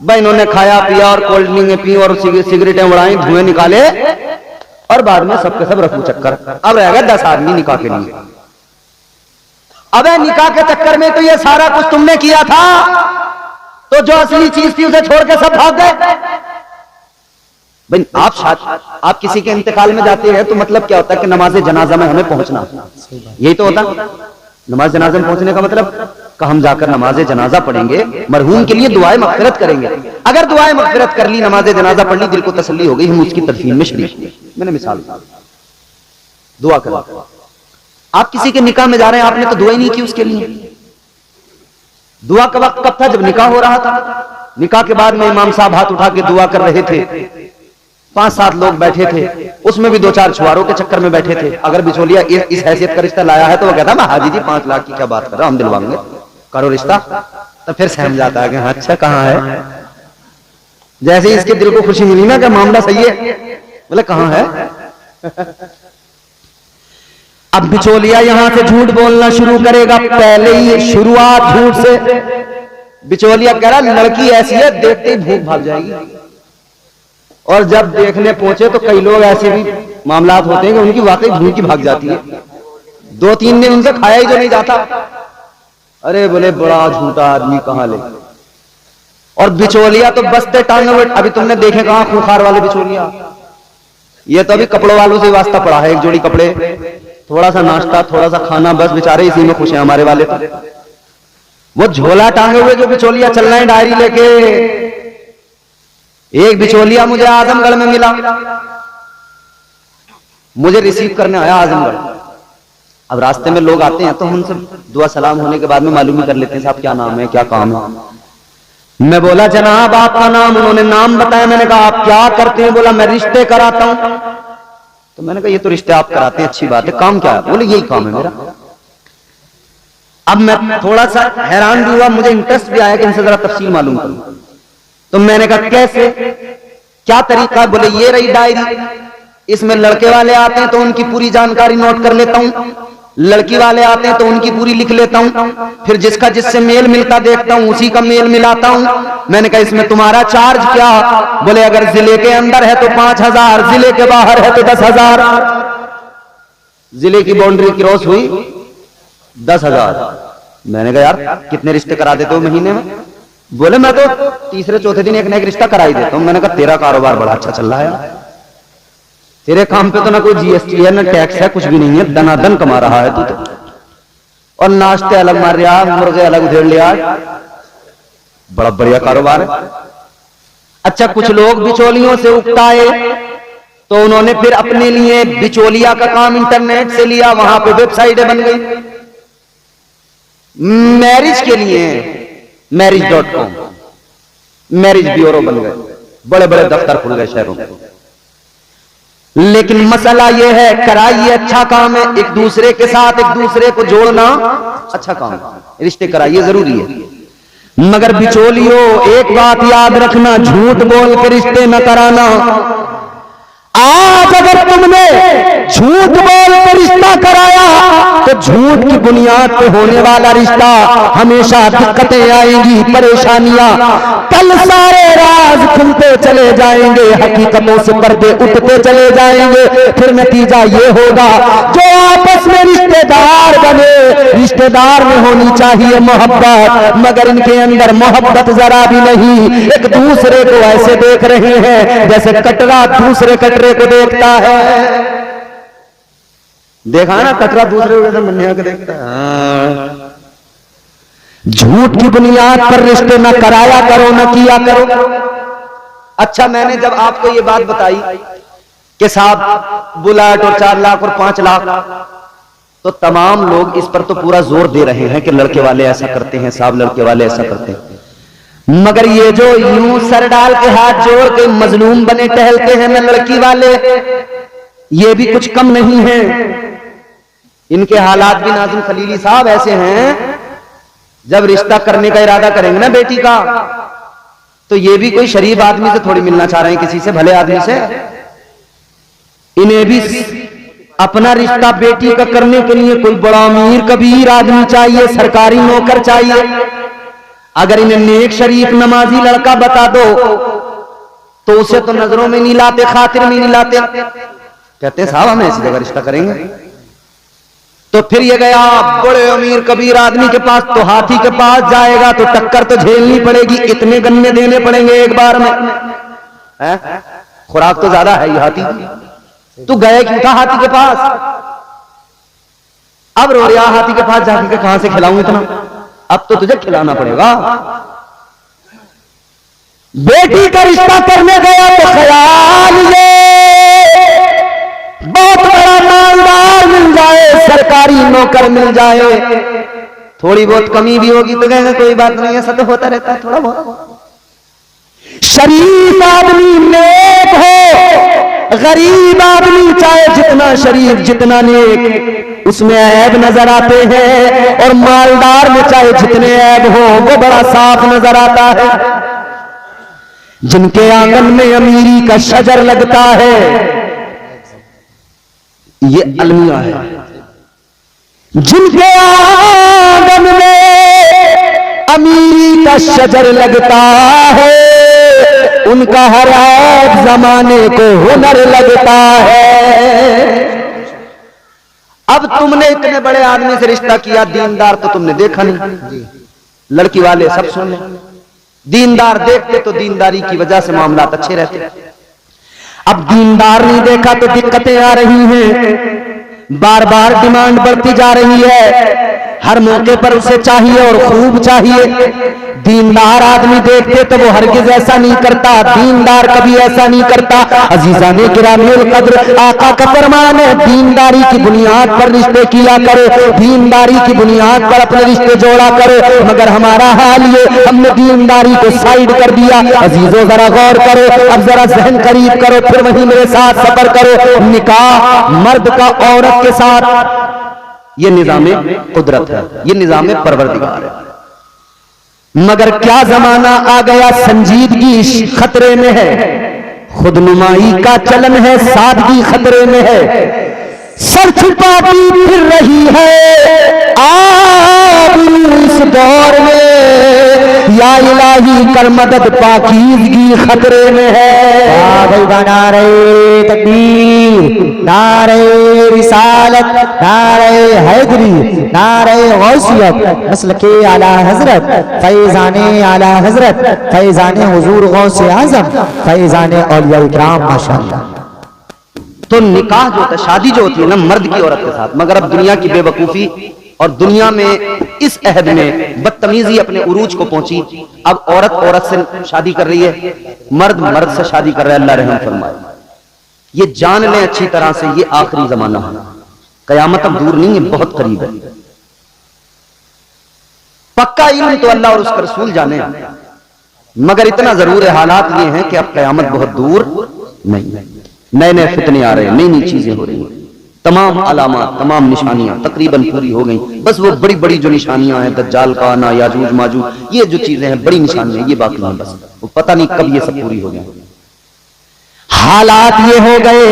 Speaker 1: भाई इन्होंने खाया पिया और कोल्ड ड्रिंक पी और सिगरेटें उड़ाई, धुएं निकाले, और बाद में सबके सब रफू चक्कर। अब रह गए 10 आदमी निकाह के लिए। अबे निकाह के चक्कर में तो ये सारा कुछ तुमने किया था, तो जो असली चीज थी उसे छोड़ के सब भाग गए। भाई आप किसी के इंतकाल में जाते हैं तो मतलब क्या होता है कि नमाज जनाजा में हमें पहुंचना, यही तो होता। नमाज जनाजा में पहुंचने का मतलब कि हम जाकर नमाज जनाजा पढ़ेंगे, मरहूम के लिए दुआए मगफिरत करेंगे। अगर दुआए मगफिरत कर ली, नमाज जनाजा पढ़ ली, दिल को तसल्ली हो गई, हम उसकी तदफीन में शरीक। मैंने मिसाल दुआ करा। आप किसी के निकाह में जा रहे हैं, आपने तो दुआ ही नहीं की उसके लिए। दुआ का वक्त कब था? जब निकाह हो रहा था। निकाह के बाद में इमाम साहब हाथ उठा के दुआ कर रहे थे, 5-7 लोग बैठे थे, उसमें भी 2-4 छुआरों के चक्कर में बैठे थे। अगर बिचौलिया इस हैसियत का रिश्ता लाया है तो वो कहता मैं हाजी जी 5 लाख की क्या बात कर रहा हूं, हम दिलवाएंगे, करो रिश्ता। तो फिर सहम जाता है कि अच्छा कहां है। जैसे इसके दिल को खुशी मिली ना कि मामला सही है, बोले कहां है। अब बिचौलिया यहां से झूठ बोलना शुरू करेगा, पहले ही शुरुआत झूठ से। बिचौलिया कह रहा लड़की ऐसी है, देखते ही भूख भाग जाएगी। और जब देखने पहुंचे तो कई लोग ऐसे भी मामलात होते हैं कि उनकी वाकई भूख ही भाग जाती है। 2-3 दिन उनसे खाया ही जो नहीं जाता। अरे बोले बड़ा झूठा आदमी कहां ले। और बिचौलिया तो बसते टांगे हुए, अभी तुमने देखे कहां खूंखार वाले बिचौलिया। ये तो अभी कपड़ों वालों से वास्ता पड़ा है, एक जोड़ी कपड़े, थोड़ा सा नाश्ता, थोड़ा सा खाना, बस बेचारे इसी में खुश हैं हमारे वाले। तो वो झोला टांगे हुए जो बिचौलिया चल रहे हैं डायरी लेके। एक बिचौलिया मुझे आजमगढ़ में मिला, मुझे रिसीव करने आया आजमगढ़। अब रास्ते में लोग आते हैं तो उनसे दुआ सलाम होने के बाद में मालूम ही कर लेते हैं साहब क्या नाम है, क्या काम है। मैं बोला जनाब आपका नाम, उन्होंने नाम बताया। मैंने कहा आप क्या करते हैं? बोला मैं रिश्ते कराता हूं। तो मैंने कहा ये तो रिश्ते आप कराते हैं, अच्छी बात है, काम क्या है? बोले यही काम है मेरा। अब मैं थोड़ा सा हैरान भी हुआ, मुझे इंटरेस्ट भी आया कि इनसे जरा तफसील मालूम करूं। तो मैंने कहा कैसे, क्या तरीका? बोले ये रही डायरी, इसमें लड़के वाले आते हैं तो उनकी पूरी जानकारी नोट कर लेता हूं, लड़की वाले आते हैं तो उनकी पूरी लिख लेता हूं, फिर जिसका जिससे मेल मिलता देखता हूं उसी का मेल मिलाता हूं। मैंने कहा इसमें तुम्हारा चार्ज क्या? बोले अगर जिले के अंदर है तो 5000, जिले के बाहर है तो 10,000। जिले की बाउंड्री क्रॉस हुई 10,000। मैंने कहा यार कितने रिश्ते करा देते हो महीने में? बोले मैं तो तीसरे चौथे दिन एक ना एक रिश्ता कराई देता हूं। मैंने कहा तेरा कारोबार बड़ा अच्छा चल रहा है, तेरे काम पे तो ना कोई जीएसटी है ना टैक्स है, कुछ भी नहीं है, दनादन कमा रहा है तू तो। और नाश्ते अलग मार रहा, मुर्गे अलग उधेड़ लिया, बड़ा बढ़िया कारोबार है। अच्छा, कुछ लोग बिचौलियों से उकताए तो उन्होंने फिर अपने लिए बिचौलिया का काम इंटरनेट से लिया, वहां पे वेबसाइटें बन गई मैरिज के लिए, marriage.com, मैरिज ब्यूरो बन गए, बड़े बड़े दफ्तर खुल गए शहरों में। लेकिन मसला यह है, कराइए अच्छा काम है, एक दूसरे के साथ एक दूसरे को जोड़ना अच्छा काम है, रिश्ते कराइए जरूरी है। मगर बिचौलियों, एक बात याद रखना, झूठ बोल के रिश्ते न कराना। आज अगर तुमने झूठ बोल कर रिश्ता कराया तो झूठ की बुनियाद पे होने वाला रिश्ता हमेशा दिक्कतें आएंगी, परेशानियां, कल सारे राज खुलते चले जाएंगे, हकीकतों से पर्दे उठते चले जाएंगे। फिर नतीजा ये होगा, जो आपस में रिश्तेदार बने, रिश्तेदार में होनी चाहिए मोहब्बत, मगर इनके अंदर मोहब्बत जरा भी नहीं। एक दूसरे को ऐसे देख रहे हैं जैसे कटरा दूसरे कटरे को देखता है। देखा ना, कटरा दूसरे को मन्या को देखता है। झूठ की बुनियाद पर रिश्ते न कराया करो, न किया करो। अच्छा, मैंने जब आपको ये बात बताई कि साहब बुलेट और 4 लाख और 5 लाख, तो तमाम लोग इस पर तो पूरा जोर दे रहे हैं कि लड़के वाले ऐसा करते हैं साहब, लड़के वाले ऐसा करते हैं। मगर ये जो यूं सर डाल के हाथ जोड़ के मजलूम बने टहलते हैं ना लड़की वाले, ये भी कुछ कम नहीं है। इनके हालात भी नाज़िम खलीली साहब ऐसे हैं, जब रिश्ता करने का इरादा करेंगे ना बेटी का, तो ये भी कोई शरीफ आदमी से थोड़ी मिलना चाह रहे हैं, किसी से भले आदमी से। इन्हें भी अपना रिश्ता बेटी का करने के लिए कोई बड़ा अमीर कबीर आदमी चाहिए, सरकारी नौकर चाहिए। अगर इन्हें नेक शरीफ नमाजी लड़का बता दो तो उसे तो नजरों में नहीं लाते, खातिर में नहीं लाते, कहते साहब हम ऐसी जगह रिश्ता करेंगे। तो फिर ये गया बड़े अमीर कबीर आदमी के पास, तो हाथी के पास जाएगा तो टक्कर तो झेलनी पड़ेगी, इतने गन्ने देने पड़ेंगे एक बार में, खुराक तो ज्यादा है ये हाथी। तू गए क्यों था हाथी के पास? अब रो रहा हाथी के पास जाके कहां से खिलाऊं इतना, अब तो तुझे खिलाना पड़ेगा। बेटी का रिश्ता करने गया तो ख्याल ये बहुत बड़ा मालदार मिल जाए, सरकारी नौकर मिल जाए, थोड़ी बहुत कमी भी होगी तो कहेंगे कोई बात नहीं, ऐसा तो होता रहता है थोड़ा बहुत। शरीफ आदमी नेक हो, गरीब आदमी चाहे जितना शरीफ जितना नेक, उसमें ऐब नजर आते हैं, और मालदार में चाहे जितने ऐब हो वो बड़ा साफ नजर आता है। जिनके आंगन में अमीरी का शजर लगता है, ये अलमिया है। जिनके आंगन में अमीरी का शजर लगता है, उनका हर ऐब जमाने को हुनर लगता है। अब तुमने इतने बड़े आदमी से रिश्ता किया, दीनदार तो तुमने देखा नहीं, लड़की वाले सब सुन लें, दीनदार देखते तो दीनदारी की वजह से मामलात अच्छे रहते। अब दीनदार नहीं देखा तो दिक्कतें आ रही हैं, बार बार डिमांड बढ़ती जा रही है, हर मौके पर उसे चाहिए और खूब चाहिए। दीनदार आदमी देखते तो वो हरगिज ऐसा नहीं करता, दीनदार कभी ऐसा नहीं करता। अजीजाने गिरामील कद्र, आका का फरमान है, दीनदारी की बुनियाद पर रिश्ते किया करो, दीनदारी की बुनियाद पर अपने रिश्ते जोड़ा करो। मगर हमारा हाल ये, हमने दीनदारी को साइड कर दिया। अजीजों जरा गौर करो, अब जरा जहन करीब करो, फिर वही मेरे साथ सफर करो। निकाह मर्द का औरत के साथ, ये निजामे कुदरत है, ये निजामे परवरदिगार है। मगर क्या जमाना आ गया, संजीदगी खतरे में है, खुदनुमाई का चलन है, सादगी खतरे में है, सर छुपाती फिर रही है आबरू इस दौर में। या इलाही कर मदद पाकीज़गी खतरे में है।
Speaker 2: नारे तकबीर, नारे रिसालत, नारे हैदरी, नारे गौसियत, मसलके आला हजरत, फैज़ाने आला हजरत, फैज़ाने हुजूर गौसे आज़म, फैज़ाने औलिया इकराम माशाअल्लाह।
Speaker 1: तो निकाह जो होता है, शादी जो होती है ना मर्द की औरत के साथ, मगर अब दुनिया की बेवकूफी और दुनिया में इस अहद में बदतमीजी अपने उरूज को पहुंची। अब औरत औरत से शादी कर रही है, मर्द मर्द से शादी कर रहा है। अल्लाह रहम फरमाए। ये जान लें अच्छी तरह से, ये आखिरी जमाना है, कयामत अब दूर नहीं है, बहुत करीब है। पक्का इल्म तो अल्लाह और उसका रसूल जाने, मगर इतना जरूर है, हालात ये हैं कि अब कयामत बहुत दूर नहीं है। नए नए फितने आ रहे हैं, नई नई चीजें हो रही हैं, तमाम अलामात, तमाम निशानियां तकरीबन पूरी हो गई। बस वो बड़ी बड़ी जो निशानियां हैं, दज्जाल का आना, याजूज माजूज, ये जो चीजें हैं बड़ी निशानियां, ये बाकी हैं। बस वो पता नहीं कब ये सब पूरी हो गई। हालात ये हो गए,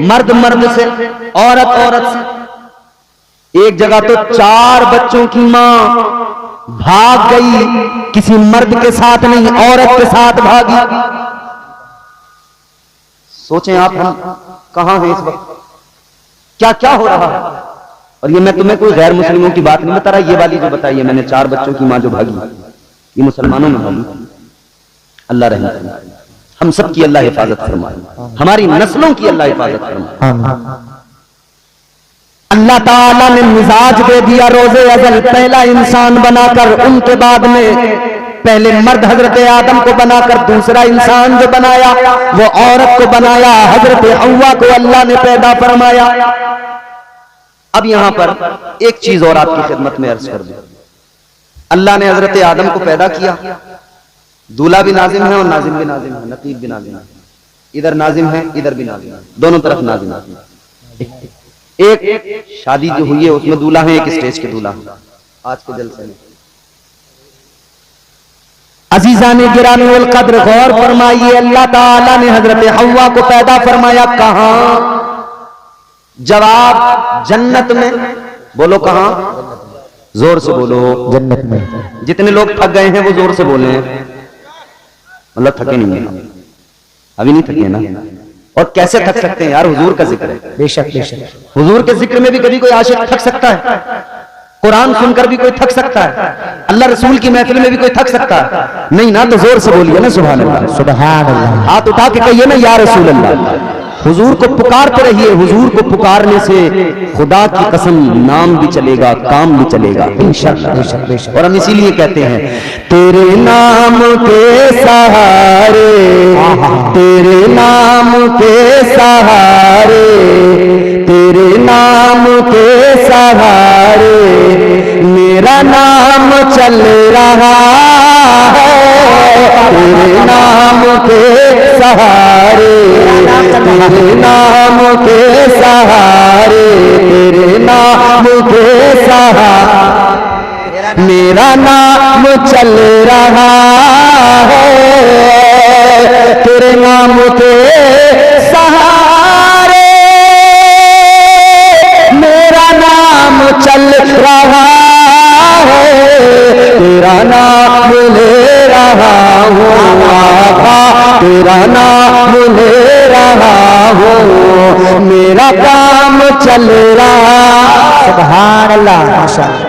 Speaker 1: मर्द मर्द से, औरत औरत से। एक जगह तो 4 बच्चों की मां भाग गई, किसी मर्द के साथ नहीं, औरत के साथ भागी। सोचें आप, हम कहां हैं इस वक्त, क्या क्या हो रहा है। और ये मैं तुम्हें कोई गैर मुस्लिमों की बात नहीं बता रहा, ये वाली जो बताई है मैंने, 4 बच्चों की मां जो भागी, ये मुसलमानों में भागी। अल्लाह रहम फरमाए, हम सब की अल्लाह हिफाजत फरमाए, हमारी नस्लों की अल्लाह हिफाजत फरमाए। अल्लाह ताला ने मिजाज दे दिया रोज़े अज़ल, पहला इंसान बनाकर, उनके बाद में पहले मर्द हजरत आदम को बनाकर दूसरा इंसान जो बनाया वो औरत को बनाया, हजरत हव्वा को अल्लाह ने पैदा फरमाया। अब यहां पर एक चीज और आपकी खिदमत में अर्ज कर दूं, अल्लाह ने हजरत आदम को पैदा किया, दूल्हा भी नाजिम है और नाजिम भी नाजिम है, नकीब भी नाजिम है, इधर नाजिम है इधर भी नाजिम है, दोनों तरफ नाजिम है। एक शादी जो हुई है उसमें दूल्हा है, एक स्टेज के दूल्हा है। आज के जलसे में अजीजा ने गिरामी उल कद्र गौर फरमाइए, अल्लाह ताला ने हजरत हव्वा को पैदा फरमाया कहां? जवाब जन्नत में। बोलो कहां? जोर से बोलो।
Speaker 2: जन्नत में।
Speaker 1: जितने लोग थक गए हैं वो जोर से बोले हैं, मतलब थके नहीं है, अभी नहीं थके ना। और कैसे थक सकते हैं यार, हुजूर का जिक्र है।
Speaker 2: बेशक बेशक,
Speaker 1: हुजूर के जिक्र में भी कभी कोई आशिक थक सकता है, कुरान सुनकर भी कोई थक सकता है, अल्लाह रसूल की महफिल में भी कोई थक सकता है नहीं ना। तो जोर से बोलिए ना सुभान अल्लाह,
Speaker 2: सुभान अल्लाह।
Speaker 1: हाथ उठा के कहिए ना या रसूल अल्लाह। हुजूर को पुकारते रहिए, हुजूर को पुकारने से खुदा की कसम नाम भी चलेगा, काम भी चलेगा इंशाअल्लाह।
Speaker 2: बेशक बेशक।
Speaker 1: और हम इसीलिए कहते हैं तेरे नाम के सहारे, तेरे नाम के सहारे, तेरे नाम के सहारे मेरा नाम चल रहा है, तेरे नाम के सहारे, तेरे नाम के सहारे, तेरे नाम के सहारे मेरा नाम चल रहा है, तेरे नाम के सहारे मेरा नाम चल रहा है, तेरा नाम ले रहा हूँ आका, तेरा नाम ले रहा हूँ, मेरा काम चल रहा।
Speaker 2: सुभान अल्लाह, माशाअल्लाह।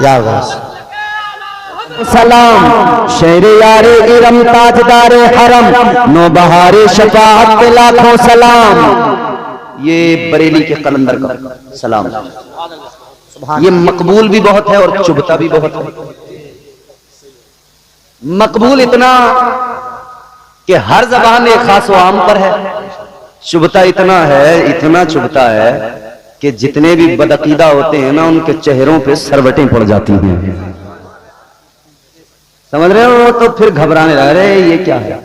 Speaker 2: या
Speaker 1: सलाम शेर यारे इरम ताजदारे हरम, नो बहारे शफाअत पे लाखों सलाम। ये बरेली के कलंदर का सलाम। ये मकबूल भी बहुत है और चुभता भी बहुत है। मकबूल इतना कि हर जबान एक खास व आम पर है, चुभता इतना है, इतना चुभता है कि जितने भी बदअकीदा होते हैं ना उनके चेहरों पे सरवटें पड़ जाती हैं, समझ रहे हो? तो फिर घबराने लग रहे ये क्या है।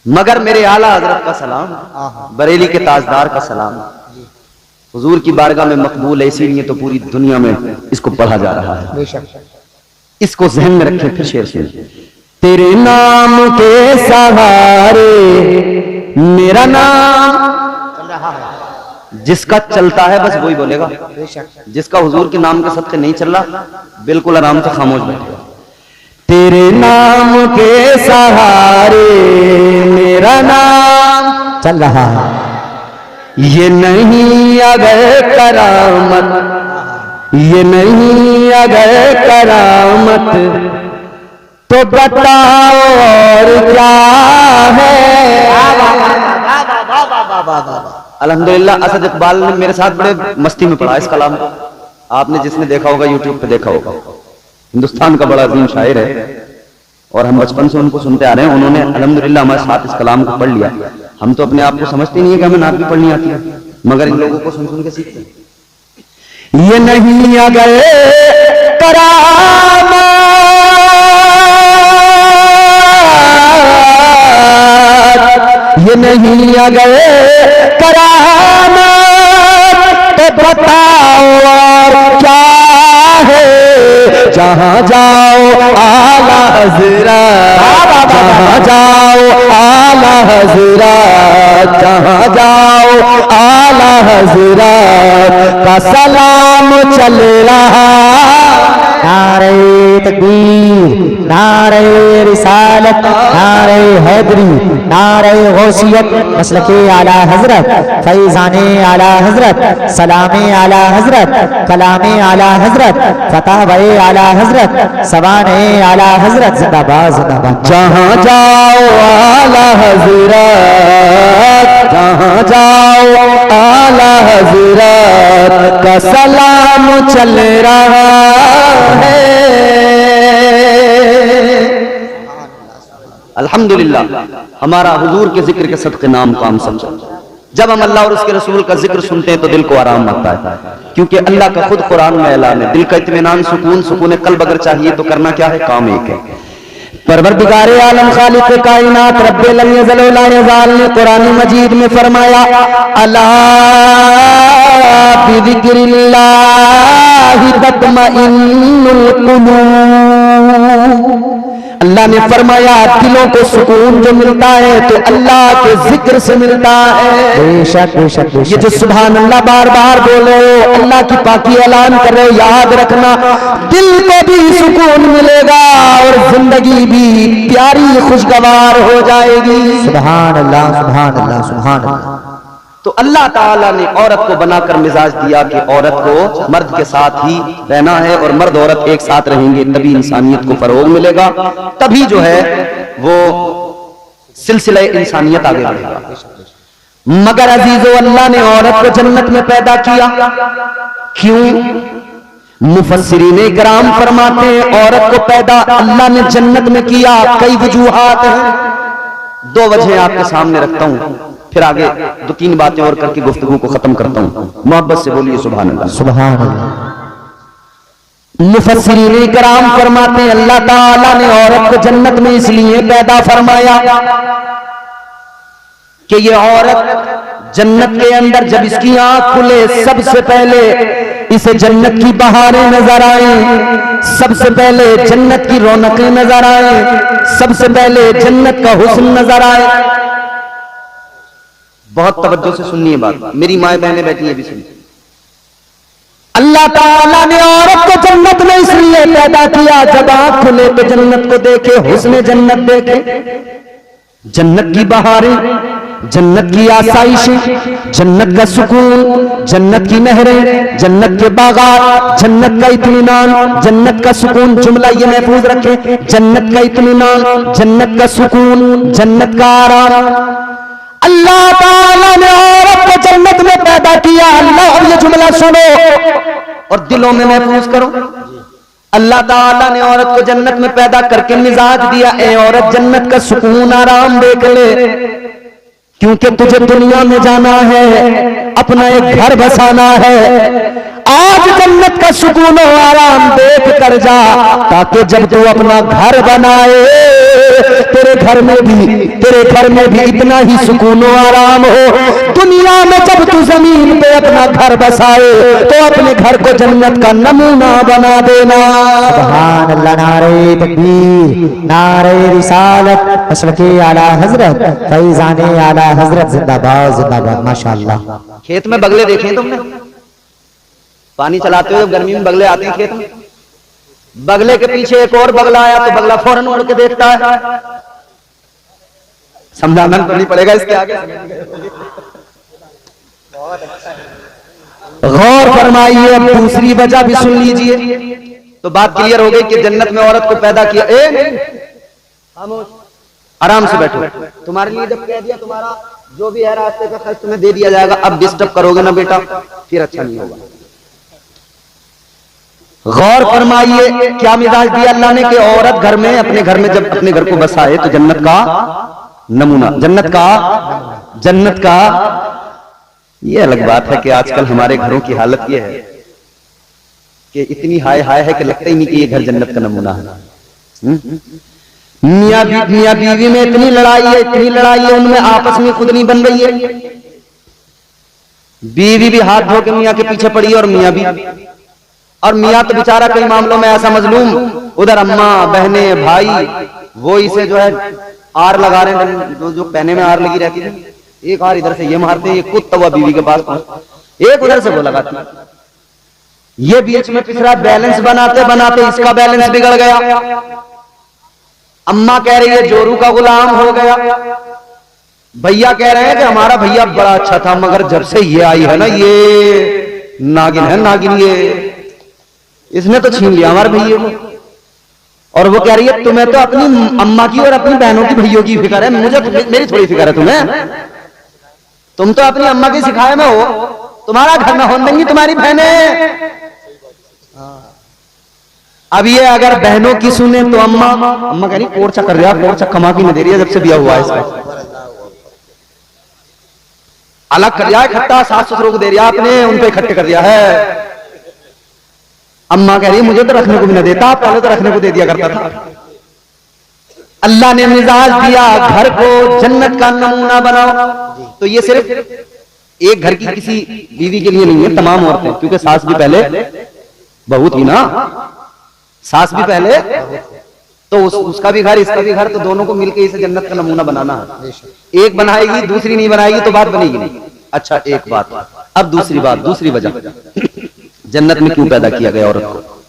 Speaker 1: मगर मेरे आला हजरत का सलाम, बरेली के ताजदार का सलाम हुजूर की बारगाह में मकबूल है, इसीलिए तो पूरी दुनिया में इसको पढ़ा जा रहा है। इसको जहन में रखें। फिर शेर सुनिए, तेरे नाम के सहारे मेरा नाम चल रहा है, जिसका चलता है बस वही बोलेगा, जिसका हुजूर के नाम के सदके नहीं चल रहा बिल्कुल आराम से खामोश बैठेगा। तेरे नाम के सहारे मेरा नाम
Speaker 2: चल रहा है।
Speaker 1: ये नहीं अगर करामत, ये नहीं अगर करामत तो बताओ और क्या है। अल्हम्दुलिल्लाह असद इकबाल ने मेरे साथ बड़े मस्ती में पढ़ा इस कलाम को। आपने जिसने देखा होगा यूट्यूब पे देखा होगा। हिंदुस्तान का बड़ा अजीम शायर है और हम बचपन से उनको सुनते आ रहे हैं। उन्होंने अल्हम्दुलिल्लाह हमारे साथ इस कलाम को पढ़ लिया। हम तो अपने आप को समझते नहीं है कि हमें नात भी पढ़नी आती है, मगर इन लोगों को सुन सुन के सीखते हैं। ये नहीं अगर करामत, ये नहीं अगर करामत तो बताओ और क्या है। जहां जाओ आला हज़रत, जहां जाओ आला हज़रत, जहां जाओ आला हज़रत का सलाम चल रहा।
Speaker 2: नारे तकबीर, नारे रिसालत, नारे हैदरी, नारे गौसियत, मसलके आला हजरत, फैजाने आला हजरत, सलामे आला हजरत, कलामे आला हजरत, फतावे आला हजरत, सवाने आला हजरत। जिंदाबाद जिंदाबाद।
Speaker 1: जहां जाओ आला हज़रत, जहां जाओ आला हज़रत का सलाम चल रहा है। अल्हम्दुलिल्लाह हमारा हुजूर के जिक्र के सदके नाम काम समझो। जब हम अल्लाह और उसके रसूल का जिक्र सुनते हैं तो दिल को आराम आता है, क्योंकि अल्लाह का खुद कुरान में ऐलान है, दिल का इत्मीनान सुकून, सुकून कल्ब अगर चाहिए तो करना क्या है, काम एक है। परवरदिगारे आलम खालिक कायनात रब्बे लम यज़ल व ला यज़ाल ने कुरान मजीद में फरमाया, अला बिज़िक्रिल्लाहि तत्मइन्नुल कुलूब। अल्लाह ने फरमाया दिलों को सुकून जो मिलता है तो अल्लाह के जिक्र से मिलता है।
Speaker 2: बेशक बेशक बेशक।
Speaker 1: ये जो सुभान अल्लाह बार बार बोल रहे हो, अल्लाह की पाकी ऐलान कर रहे हो, याद रखना दिल को भी सुकून मिलेगा और जिंदगी भी प्यारी खुशगवार हो जाएगी।
Speaker 2: सुभान अल्लाह सुभान अल्लाह सुभान अल्लाह।
Speaker 1: तो अल्लाह ताला ने औरत को बनाकर मिजाज दिया कि औरत को मर्द के साथ ही रहना है और मर्द औरत एक साथ रहेंगे, तभी इंसानियत को फरोग मिलेगा, तभी जो है वो सिलसिला इंसानियत आगे बढ़ेगा। मगर अजीजो अल्लाह ने औरत को जन्नत में पैदा किया, क्यों? मुफस्सिरीन इकराम फरमाते हैं औरत को पैदा अल्लाह ने जन्नत में किया, कई वजूहात हैं। दो वजह आपके सामने रखता हूं, फिर आगे दो तीन बातें और करके गुफ्तगू को खत्म करता हूं। मोहब्बत से बोलिए सुभान अल्लाह
Speaker 2: सुभान अल्लाह।
Speaker 1: मुफस्सिरीन इकराम फरमाते हैं अल्लाह ताला ने औरत को जन्नत में इसलिए पैदा फरमाया कि ये औरत जन्नत के अंदर जब इसकी आंख खुले सबसे पहले इसे जन्नत की बहारें नजर आए, सबसे पहले जन्नत की रौनकें नजर आए, सबसे पहले जन्नत का हुस्न नजर आए। बहुत तवज्जो से सुनिए बात, मेरी माएं बहनें बैठी है भी सुनिए। अल्लाह ताला ने औरत को जन्नत में इसलिए पैदा किया जब आंख खुले तो जन्नत को देखे, हुस्न जन्नत देखे, जन्नत की बहारें, जन्नत की आसाइशें, जन्नत का सुकून, जन्नत की नहरें, जन्नत के बागात, जन्नत का इत्मीनान, जन्नत का सुकून। जुमला ये महफूज रखें, जन्नत का इत्मीनान, जन्नत का सुकून, जन्नत का आराम। अल्लाह ताला ने औरत को जन्नत में पैदा किया। अल्लाह, और ये जुमला सुनो और दिलों में महफूज करो। अल्लाह ताला ने औरत को जन्नत में पैदा करके मिजाज दिया, ए औरत जन्नत का सुकून आराम देख ले, क्योंकि तुझे दुनिया में जाना है, अपना एक घर बसाना है। आज जन्नत का सुकून और आराम देख कर जा, ताकि जब तू अपना घर बनाए तेरे घर में भी इतना ही सुकून और आराम हो। दुनिया में जब तू जमीन पे अपना घर बसाए तो अपने घर को जन्नत का नमूना बना देना।
Speaker 2: सुभान अल्लाह। नारे तकबीर, नारे रिसालत, मसलके आला हजरत, फैजाने आला हजरत। जिंदाबाद जिंदाबाद। माशाअल्लाह।
Speaker 1: खेत में बगले देखे हैं तुमने? पानी चलाते हुए गर्मी में बगले आते हैं खेत में, बगले के पीछे एक और बगला आया तो बगला फौरन उड़ के देखता है। समझाना नहीं पड़ेगा इसके आगे। गौर फरमाइए, अब दूसरी वजह भी सुन लीजिए तो बात क्लियर हो गई कि जन्नत में औरत को पैदा किया। आराम से बैठो, तुम्हारे लिए जब कह दिया तुम्हारा जो भी है रास्ते का खर्च तुम्हें दे दिया जाएगा, अब डिस्टर्ब करोगे ना बेटा फिर अच्छा नहीं होगा। गौर फरमाइए क्या मिजाज दिया अल्लाह ने कि औरत घर में अपने घर में जब अपने घर को बसाए तो जन्नत का नमूना, जन्नत का। ये अलग बात है कि आजकल हमारे घरों की हालत ये है कि इतनी हाय हाय है कि लगता ही नहीं कि ये घर जन्नत का नमूना है। मियां बीवी में इतनी लड़ाई है, उनमें आपस में खुद नहीं बन रही है। बीवी भी हाथ धो के मियां के पीछे पड़ी है और मियां भी, और मियां तो बेचारा कई मामलों में ऐसा मजलूम, उधर अम्मा बहने भाई वो इसे जो है आर लगा रहे हैं, जो पहने में आर लगी रहती है, एक आर इधर से ये मारते हैं, ये कुत्ता हुआ बीवी के पास, एक उधर से वो लगाती है, ये बीच में पिछड़ा बैलेंस बनाते बनाते इसका बैलेंस बिगड़ गया। अम्मा कह रही है जोरू का गुलाम हो गया, भैया कह रहे हैं कि हमारा भैया बड़ा अच्छा था मगर जब से ये आई है ना ये नागिन है, नागिन ये इसने तो छीन लिया हमारे भैया को। और वो कह रही है तुम्हें तो अपनी अम्मा की और अपनी बहनों की भैयों की फिक्र है, मुझे मेरी थोड़ी फिक्र है तुम्हें, तुम तो अपनी अम्मा की सिखाए में हो, तुम्हारा घर में होने देंगी तुम्हारी बहनें। अब ये अगर बहनों की सुने तो अम्मा कह रही कोर्चा कर दिया, कोर्चा कमा की नहीं दे रही है जब से बिया हुआ है इसका, अलग कर दिया है इकट्ठा, सास ससुरों को दे दिया आपने, उन पे इकट्ठे कर दिया है। अम्मा कह रही मुझे तो रखने को भी न देता, पहले तो रखने को दे दिया करता था। अल्लाह ने मिजाज दिया घर को जन्नत का नमूना बनाओ, तो ये सिर्फ एक घर की किसी बीवी के लिए नहीं है, तमाम औरतें, क्योंकि सास भी पहले बहू थी ना, सास भी पहले, तो उसका भी घर इसका भी घर, तो दोनों को मिलकर इसे जन्नत का नमूना बनाना है। एक बनाएगी दूसरी नहीं बनाएगी तो बात बनेगी नहीं। अच्छा एक बात, अब दूसरी बात, दूसरी वजह जन्नत में क्यों पैदा किया गया औरत को।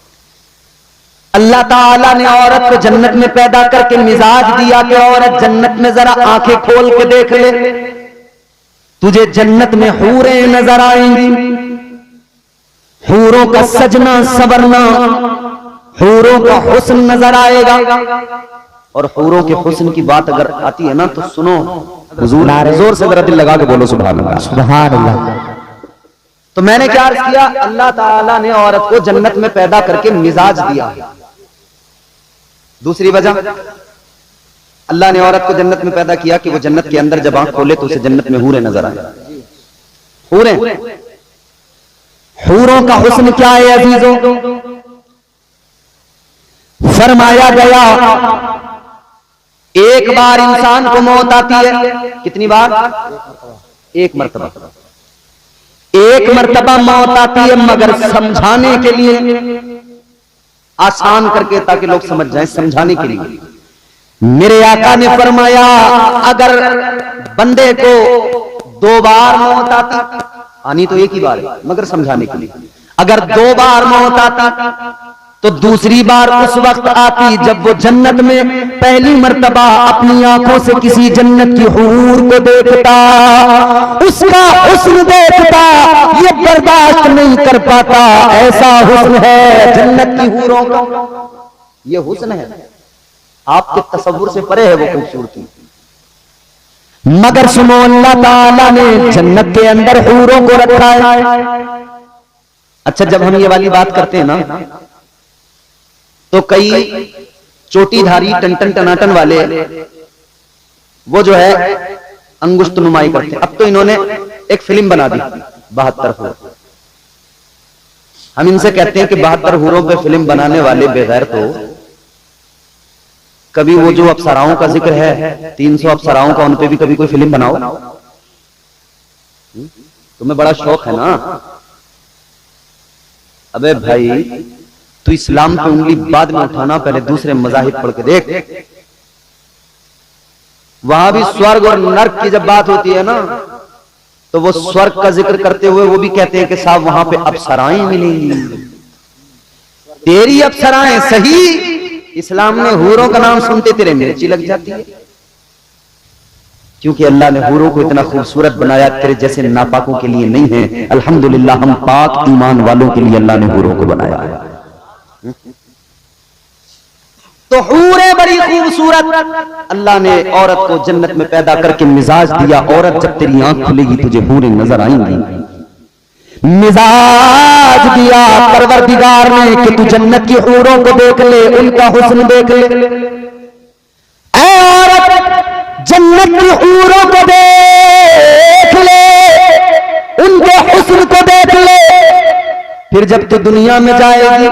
Speaker 1: अल्लाह ताला ने औरत को जन्नत में पैदा करके मिजाज दिया कि औरत जन्नत में जरा आंखें खोल के देख ले, तुझे जन्नत में हूरें नजर आएंगी, हूरों का सजना संवरना, हूरों का हुस्न नजर आएगा। और हूरों के हुस्न की बात अगर आती है ना तो सुनो हुजूर, जोर से जरा दिल लगा के बोलो सुभान अल्लाह, सुभान अल्लाह। तो मैंने क्या अर्ज किया, अल्लाह ताला ने औरत को जन्नत में पैदा करके मिजाज दिया। दूसरी वजह, अल्लाह ने औरत को जन्नत में पैदा किया कि वो जन्नत के अंदर जब आंख खोले तो उसे जन्नत में हूरें नजर आए। हूरों का हुस्न क्या है अजीजों, फरमाया गया एक बार इंसान को मौत आती है, कितनी बार? एक मर्तबा, एक मर्तबा मौत आती है, मगर समझाने के लिए, आसान करके ताकि लोग समझ जाएं, समझाने के लिए मेरे आका ने फरमाया अगर बंदे को 2 बार मौत आनी तो एक ही बार है, मगर समझाने के लिए, अगर 2 बार मौत आती तो दूसरी बार उस वक्त आती जब वो जन्नत में पहली मर्तबा अपनी आंखों से किसी जन्नत की हूर को देखता, उसका हुस्न देखता, ये बर्दाश्त नहीं कर पाता, ऐसा हुस्न है जन्नत की हूरों का, ये हुस्न है, आपके तसव्वुर से परे है वो खूबसूरती। मगर सुनो अल्लाह ताला ने जन्नत के अंदर हूरों को रखा है। अच्छा जब हम ये वाली बात करते हैं ना तो कई चोटीधारी टन टनाटन वाले वो जो है अंगुष्ठ नुमाई करते हैं। अब तो इन्होंने एक फिल्म बना दी 72 हूर। हम इनसे कहते हैं कि 72 हूरों पे फिल्म बनाने वाले बेगैर तो कभी वो जो अप्सराओं का जिक्र है 300 अप्सराओं का, उन पे भी कभी कोई फिल्म बनाओ। तुम्हें बड़ा शौक है ना, अबे भाई तो इस्लाम पे उंगली बाद में उठाना, पहले दूसरे मजाहिब पढ़ के देख। वहां भी स्वर्ग और नर्क की जब बात होती है ना तो वो स्वर्ग का जिक्र करते हुए वो भी कहते हैं कि साहब वहां पे अप्सराएं मिलेंगी। तेरी अप्सराएं सही, इस्लाम में हूरों का नाम सुनते तेरे मिर्ची लग जाती है, क्योंकि अल्लाह ने हूरों को इतना खूबसूरत बनाया, तेरे जैसे नापाकों के लिए नहीं है। अल्हम्दुलिल्लाह हम पाक ईमान वालों के लिए अल्लाह ने हूरों को बनाया है। तो हूरें बड़ी खूबसूरत, अल्लाह ने औरत को जन्नत में पैदा करके मिजाज दिया। औरत जब तेरी आंख खुलेगी तुझे हूरें नजर आएंगी। मिजाज दिया परवरदिगार ने कि तू जन्नत की हूरों को देख ले, उनका हुस्न देख ले। ऐ औरत जन्नत की हूरों को देख ले, उनके हुस्न को देख ले। फिर जब तू दुनिया में जाएगी,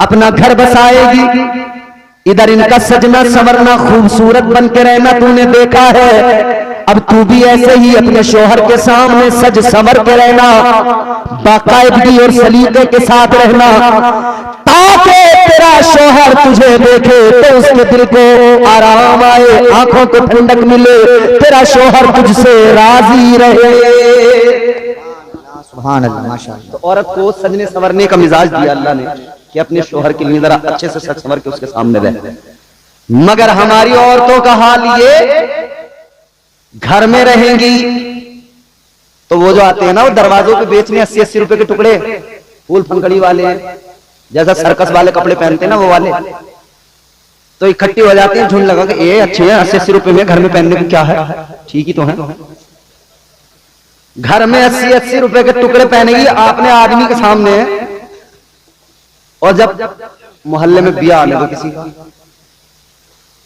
Speaker 1: अपना घर बसाएगी, इधर इनका सजना संवरना खूबसूरत बन के रहना तूने देखा है। अब तू भी ऐसे ही अपने शोहर के सामने सज संवर के रहना, बाकायदगी और सलीके के साथ रहना, ताकि तेरा शोहर तुझे देखे तो उसके दिल को आराम आए, आंखों को ठंडक मिले, तेरा शोहर तुझसे राजी रहे।
Speaker 2: सुभान अल्लाह, माशाअल्लाह।
Speaker 1: तो औरत को सजने संवरने का मिजाज दिया अल्लाह ने कि अपने शोहर के लिए जरा अच्छे से सज संवर के उसके सामने रहे। मगर हमारी औरतों का हाल ये, घर में रहेंगी तो वो जो आते हैं ना वो दरवाजों पे बेचने 80-80 रुपए के टुकड़े, फूल फुलकड़ी वाले, जैसा सर्कस वाले कपड़े पहनते हैं ना वो वाले, तो इकट्ठी हो जाते हैं, झुंड लगा के ये अच्छे हैं 80-80 रुपए में घर में पहनने को क्या है, ठीक ही तो है। घर में 80-80 रुपए के टुकड़े पहनेगी आपने आदमी के सामने, और जब मोहल्ले में ब्याह आने दो किसी का,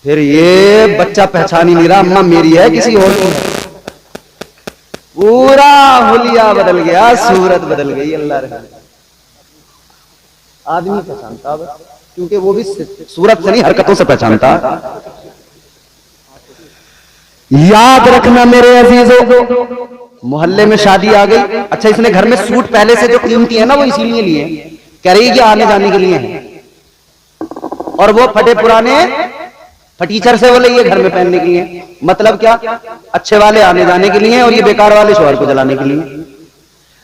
Speaker 1: फिर ये बच्चा पहचान ही नहीं रहा अम्मा मेरी है किसी और की, पूरा हुलिया बदल गया, सूरत बदल गई। अल्लाह रहे, आदमी पहचानता बस, क्योंकि वो भी सूरत से नहीं हरकतों से पहचानता। याद रखना मेरे अजीजों, मोहल्ले में शादी आ गई, अच्छा इसने घर में सूट पहले से जो कीमती है ना वो इसीलिए लिए, कह रही है कि आने जाने के लिए है, और वो फटे पुराने फटीचर से वो लिए घर में पहनने के लिए। मतलब क्या, अच्छे वाले आने जाने के लिए और ये बेकार वाले शोहर को जलाने के लिए।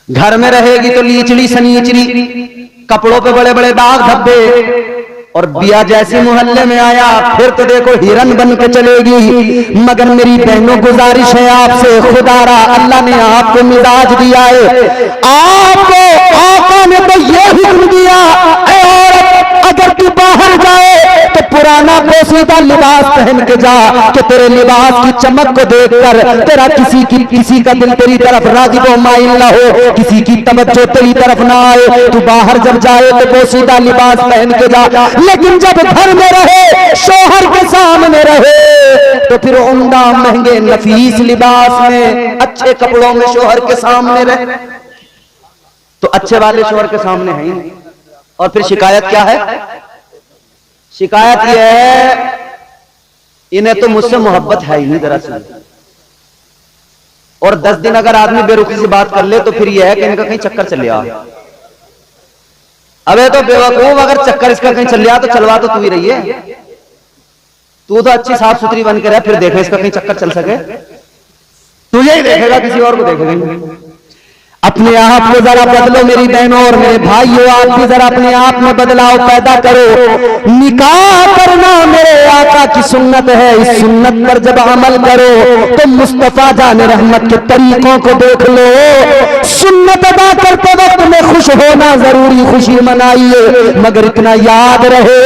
Speaker 1: घर में रहेगी तो लीचड़ी सनीचड़ी, कपड़ों पे बड़े बड़े दाग धब्बे, और बिया जैसे मोहल्ले में आया फिर तो देखो हिरन बन के चलेगी। मगर मेरी बहनों गुजारिश है आपसे, खुदारा अल्लाह ने आपको मिजाज दिया है, आपको आका ने तो ये हुक्म दिया, अगर तू बाहर जाए तो पुराना पोसीदा लिबास पहन के जा, कि तेरे लिबास की चमक को देखकर तेरा किसी का दिल तेरी तरफ राग़िब व माइल ना हो, किसी की तवज्जो तेरी तरफ ना आए। तू बाहर जब जाए तो पोसीदा लिबास पहन के जा, लेकिन जब घर में रहे, शोहर के सामने रहे, तो फिर उम्दा महंगे नफीस लिबास में, अच्छे कपड़ों में शोहर के सामने रहे। तो अच्छे वाले शोहर के सामने है ही नहीं। और फिर शिकायत क्या है, शिकायत यह है इन्हें तो मुझसे मोहब्बत है ही नहीं दरअसल। और 10 दिन अगर आदमी बेरुखी से बात कर ले तो फिर यह है कि इनका कहीं चक्कर चल गया। अबे तो बेवकूफ, अगर चक्कर इसका कहीं चल गया तो चलवा तो तू ही रही है, तू तो अच्छी साफ सुथरी बन के रह, फिर देखे इसका कहीं चक्कर चल सके, तुझे ही देखेगा, किसी और को देखेगा नहीं। अपने आप को जरा बदलो मेरी बहनों और मेरे भाइयों, आप भी जरा अपने आप में बदलाव पैदा करो। निकाह करना मेरे आका की सुन्नत है, इस सुन्नत पर जब अमल करो तो मुस्तफा जान रहमत के तरीकों को देख लो। सुन्नत अदा करते वक्त में खुश होना जरूरी, खुशी मनाइए, मगर इतना याद रहे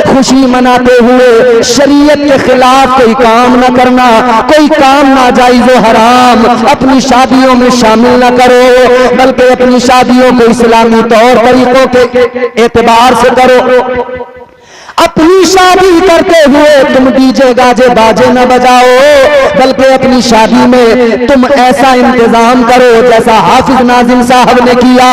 Speaker 1: खुशी मनाते हुए शरीयत के खिलाफ कोई काम न करना, कोई काम नाजायज व हराम अपनी शादियों में शामिल न करो, बल्कि अपनी शादियों को इस्लामी तौर तरीकों के एतबार से करो। अपनी शादी करते हुए तुम डीजे गाजे बाजे न बजाओ, बल्कि अपनी शादी में तुम ऐसा इंतजाम करो जैसा हाफिज नाजिम साहब ने किया।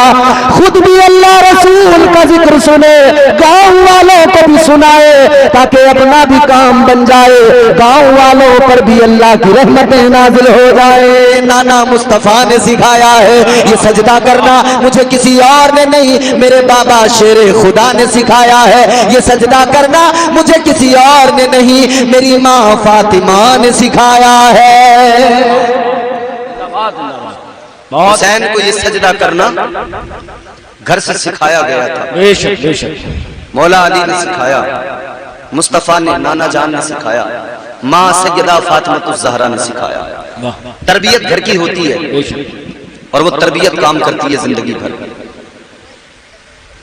Speaker 1: खुद भी अल्लाह रसूल का जिक्र सुने, गांव वालों को भी सुनाए, ताकि अपना भी काम बन जाए, गांव वालों पर भी अल्लाह की रहमतें नाजिल हो जाए।
Speaker 3: नाना मुस्तफा ने सिखाया है ये सजदा करना, मुझे किसी और ने नहीं, मेरे बाबा शेरे खुदा ने सिखाया है ये सजदा करना, मुझे किसी और ने नहीं, मेरी माँ फातिमा ने सिखाया है।
Speaker 1: हुसैन को ये सजदा करना घर से सिखाया गया था।
Speaker 4: बेशक बेशक।
Speaker 1: मौला अली ने सिखाया, मुस्तफा ने, नाना जान ने सिखाया, माँ सैयदा फातिमा ज़हरा ने सिखाया। तरबियत घर की होती है और वो तरबियत काम करती है जिंदगी भर।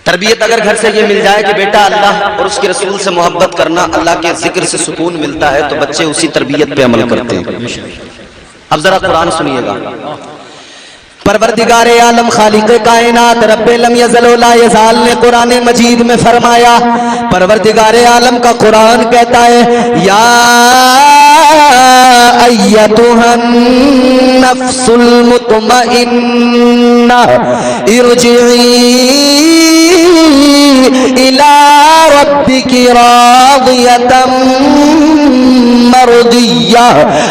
Speaker 1: तरबियत अगर घर से ये मिल जाए कि बेटा अल्लाह और उसके रसूल से मोहब्बत करना, अल्लाह के जिक्र से सुकून मिलता है, तो बच्चे उसी तरबियत पे अमल करते हैं। अब जरा कुरान सुनिएगा। परवरदिगारे आलम खालिक कायनात रब्बे लम यज़ल व ला यज़ाल ने कुरान मजीद में फरमाया, परवरदिगारे आलम का कुरान कहता है, या अय्यतुहन नफ्सुल मुतमइन्ना इरजिई इला रब्बिकी रादियतम मर्दिया।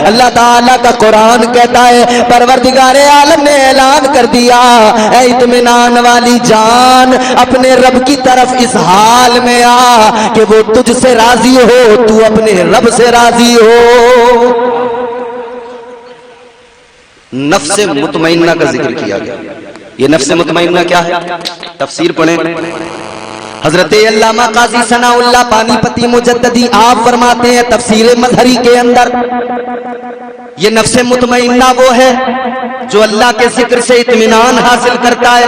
Speaker 1: अल्लाह ताला का कुरान कहता है, परवरदिगारे आलम ने ऐलान कर दिया, ऐ इत्मीनान वाली जान, अपने रब की तरफ इस हाल में आ कि वो तुझसे राजी हो, तू अपने रब से राजी हो। नफ्से मुतमइन्ना का जिक्र किया गया। ये नफ्से मुतमइन्ना क्या है? तफसीर पढ़ें। हजरत अल्लामा काजी सनाउल्लाह पानीपती मुजद्ददी आप फरमाते हैं तफसीर मजहरी के अंदर, ये नफ्से मुतमइन्ना वो है जो अल्लाह के जिक्र से इत्मीनान हासिल करता है।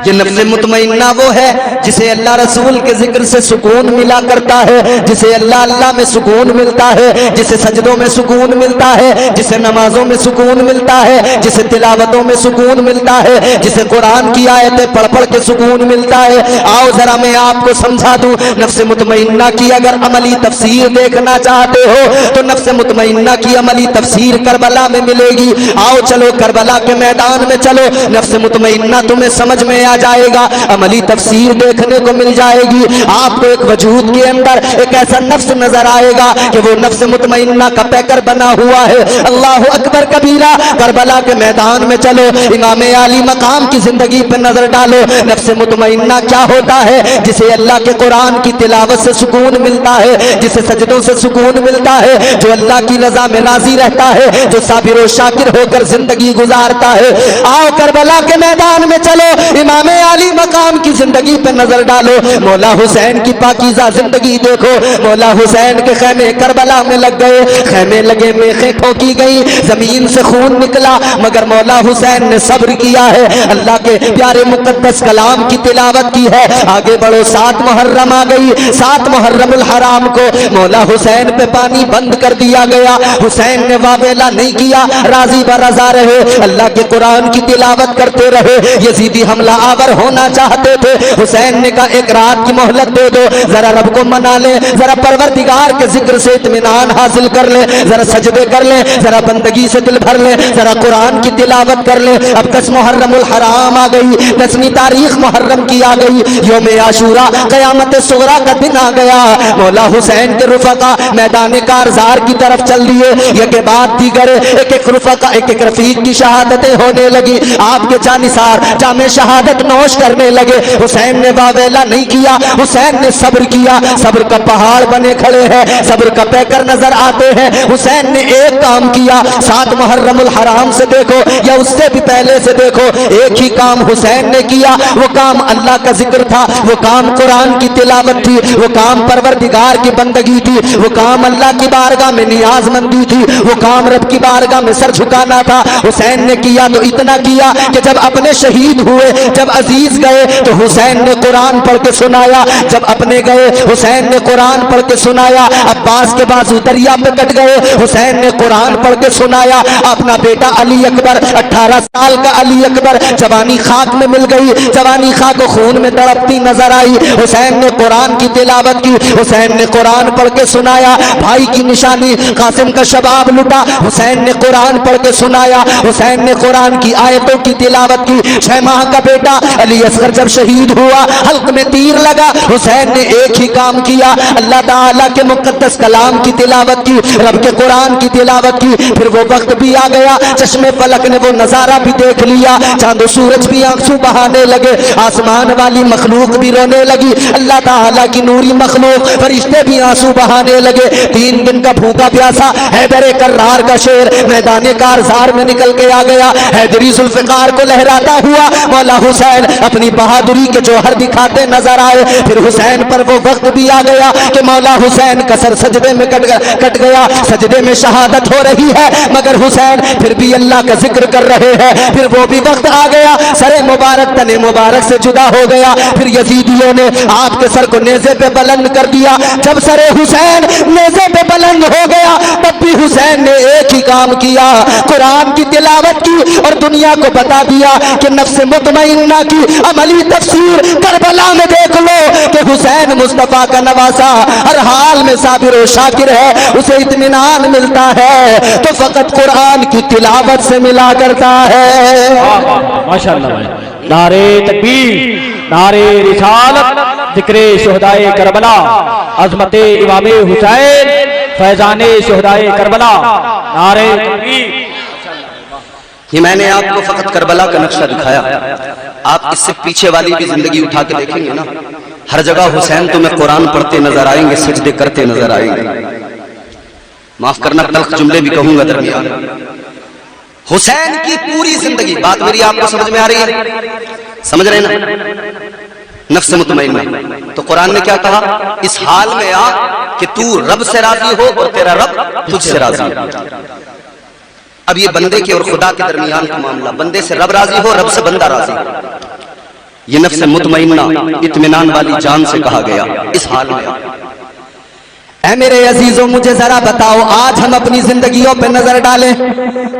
Speaker 1: ये नफ्से मुतमइन्ना वो है जिसे अल्लाह रसूल के जिक्र से सुकून मिला करता है, जिसे अल्लाह अल्लाह में सुकून मिलता है, जिसे सजदों में सुकून मिलता है, जिसे नमाजों में सुकून मिलता है, जिसे तिलावतों में सुकून मिलता है, जिसे कुरान की आयतें पढ़ पढ़ के सुकून मिलता है। आओ जरा मैं आपको समझा दूं, नफ्से मुतमइन्ना की अगर अमली तफसीर देखना चाहते हो तो नफ्से मुतमइन्ना की अमली तफसीर करबला में मिलेगी। आओ चलो करबला के मैदान में चलो, नफ्से मुतमइन्ना तुम्हें समझ में आ जाएगा, अमली तफसीर देखने को मिल जाएगी। आपको एक वजूद के अंदर एक ऐसा नफ्स नजर आएगा कि वो नफ्से मुतमइन्ना का पैकर बना हुआ है। अल्लाह अकबर कबीरा। करबला के मैदान में चलो, इमाम आली मकाम की जिंदगी पर नजर डालो। नफ्से मुतमइन्ना क्या होता है? जिसे अल्लाह के कुरान की तिलावत से सुकून मिलता है, जिसे सजदों से सुकून मिलता है, जो अल्लाह की रजा में राजी रहता है, जो साबिर और शाकिर होकर जिंदगी गुजारता है। आओ करबला के मैदान में चलो, इमाम आली मकाम की जिंदगी पे नजर डालो, मौला हुसैन की पाकीज़ा जिंदगी देखो। मौला हुसैन के खैमे करबला में लग गए, खैमे लगे, मेखें ठोकी गई, जमीन से खून निकला, मगर मौला हुसैन ने सब्र किया है, अल्लाह के प्यारे मुकद्दस कलाम की तिलावत की है। आगे बढ़ो, 7 मुहर्रम आ गई, 7 मुहर्रमुल हराम को मौला हुसैन पे पानी बंद कर दिया गया। हुसैन ने वावेला नहीं किया, राजी बरजा रहे, अल्लाह के कुरान की तिलावत करते रहे। यजीदी हमला आवर होना चाहते थे, हुसैन ने कहा एक रात की मोहलत दे दो, जरा रब को मना ले, जरा परवरदिगार के जिक्र से इत्मीनान हासिल कर ले, जरा सजदे कर ले, जरा बंदगी से दिल भर ले, जरा कुरान की तिलावत कर ले। अब 10 मुहर्रमुल हराम आ गई, 10वीं तारीख मुहर्रम की आ गई, यौम आशूरा क़यामत सुगरा का दिन आ गया। मौला हुसैन के रुफ़क़ा मैदान कारज़ार की तरफ चल दिए, ये के बाद दीगर एक एक रुफ़क़ा, एक एक रफ़ीक की शहादतें होने लगी, आपके जानिसार जामे शहादत नोश करने लगे। हुसैन ने वावेला नहीं किया, हुसैन ने सब्र किया, सब्र का पहाड़ बने खड़े हैं, सब्र का पैकर नजर आते हैं। हुसैन ने एक काम किया, 7 मुहर्रमुल हराम से देखो या उससे भी पहले से देखो, एक ही काम हुसैन ने किया, वो काम अल्लाह का जिक्र था, वो काम कुरान की तिलावत थी, वो काम परवरदिगार की बंदगी थी, वो काम अल्लाह की बारगाह में नियाजमंदी थी, वो काम रब की बारगाह में सर झुकाना था। हुसैन ने किया तो इतना किया कि जब अपने शहीद हुए, जब अजीज गए तो हुसैन ने कुरान पढ़ के सुनाया, जब अपने गए हुसैन ने कुरान पढ़ के सुनाया। अब्बास के बाजू दरिया पे कट गए, हुसैन ने कुरान पढ़ के सुनाया। अपना बेटा अली अकबर, 18 साल का अली अकबर, जवानी खाक में मिल गई, जवानी खाक खून में तड़पती नजर आई। हुसैन ने कुरान की तिलावत की, हुसैन ने कुरान पढ़ के सुनाया। भाई की निशानी कासिम का शबाब लुटा, हुसैन ने कुरान पढ़ के सुनाया, हुसैन ने कुरान की आयतों की तिलावत की। 6 माह का बेटा अली असगर जब शहीद हुआ, हल्क में तीर लगा, हुसैन ने एक ही काम किया, अल्लाह ताला के मुकद्दस कलाम की तिलावत की, रब के कुरान की तिलावत की। फिर वो वक्त भी आ गया, चश्मे फलक ने वो नजारा भी देख लिया, चांद सूरज भी आंसू बहाने लगे, आसमान वाली मखलूक भी रोने
Speaker 3: रोने लगी। अल्लाह ताला की नूरी मखलूक फरिश्ते भी आंसू बहाने लगे। 3 दिन का भूखा प्यासा हैदर कर्रार का शेर मैदान कारजार में निकल के आ गया। हैदरी जुल्फिकार को लहराता हुआ मौला हुसैन अपनी बहादुरी के जौहर दिखाते नजर आए। फिर हुसैन पर वो वक्त भी आ गया कि मौला हुसैन का सर सजदे में कट गया। सजदे में शहादत हो रही है मगर हुसैन फिर भी अल्लाह का जिक्र कर रहे हैं। फिर वो भी वक्त आ गया, सरे मुबारक तने मुबारक से जुदा हो गया। फिर यजीदियों ने आपके सर को नेज़े पे बुलंद कर दिया। जब सरे हुसैन नेज़े पे बुलंद हो गया तब भी हुसैन ने एक ही काम किया, कुरान की तिलावत की और दुनिया को बता दिया कि नफ्स मुतमइन्ना की अमली तफसीर करबला में देख लो कि हुसैन मुस्तफा का नवासा हर हाल में साबिर और शाकिर है, उसे इत्मीनान मिलता है तो फकत कुरान की तिलावत से मिला करता है।
Speaker 2: माशाअल्लाह। नारे तकबीर, नारे रिसालत, जिक्रे शुहदाए करबला, अज़मते इमाम हुसैन, फैजाने शुहदाए करबला, नारे तकबीर।
Speaker 1: ये मैंने आपको फकत करबला का नक्शा दिखाया, आप इससे पीछे वाली भी जिंदगी उठा के देखेंगे ना, हर जगह हुसैन तुम्हें कुरान पढ़ते नजर आएंगे, सजदे करते नजर आएंगे। माफ करना तल्ख जुमले भी कहूंगा दरमियान। हुसैन की पूरी जिंदगी, बात मेरी आपको समझ में आ रही है? समझ रहे ना? नफ्स मुतमइन्ना तो कुरान ने क्या कहा, इस हाल में आ कि तू रब से राजी हो और तेरा रब तुझसे राजी हो। अब ये बंदे के और खुदा के दरमियान का मामला, बंदे से रब राजी हो, रब से बंदा राजी हो। ये नफ्स मुतमइन्ना इत्मीनान वाली जान से कहा गया, इस हाल में आ। ऐ मेरे अजीजों, मुझे जरा बताओ, आज हम अपनी जिंदगियों पे नजर डालें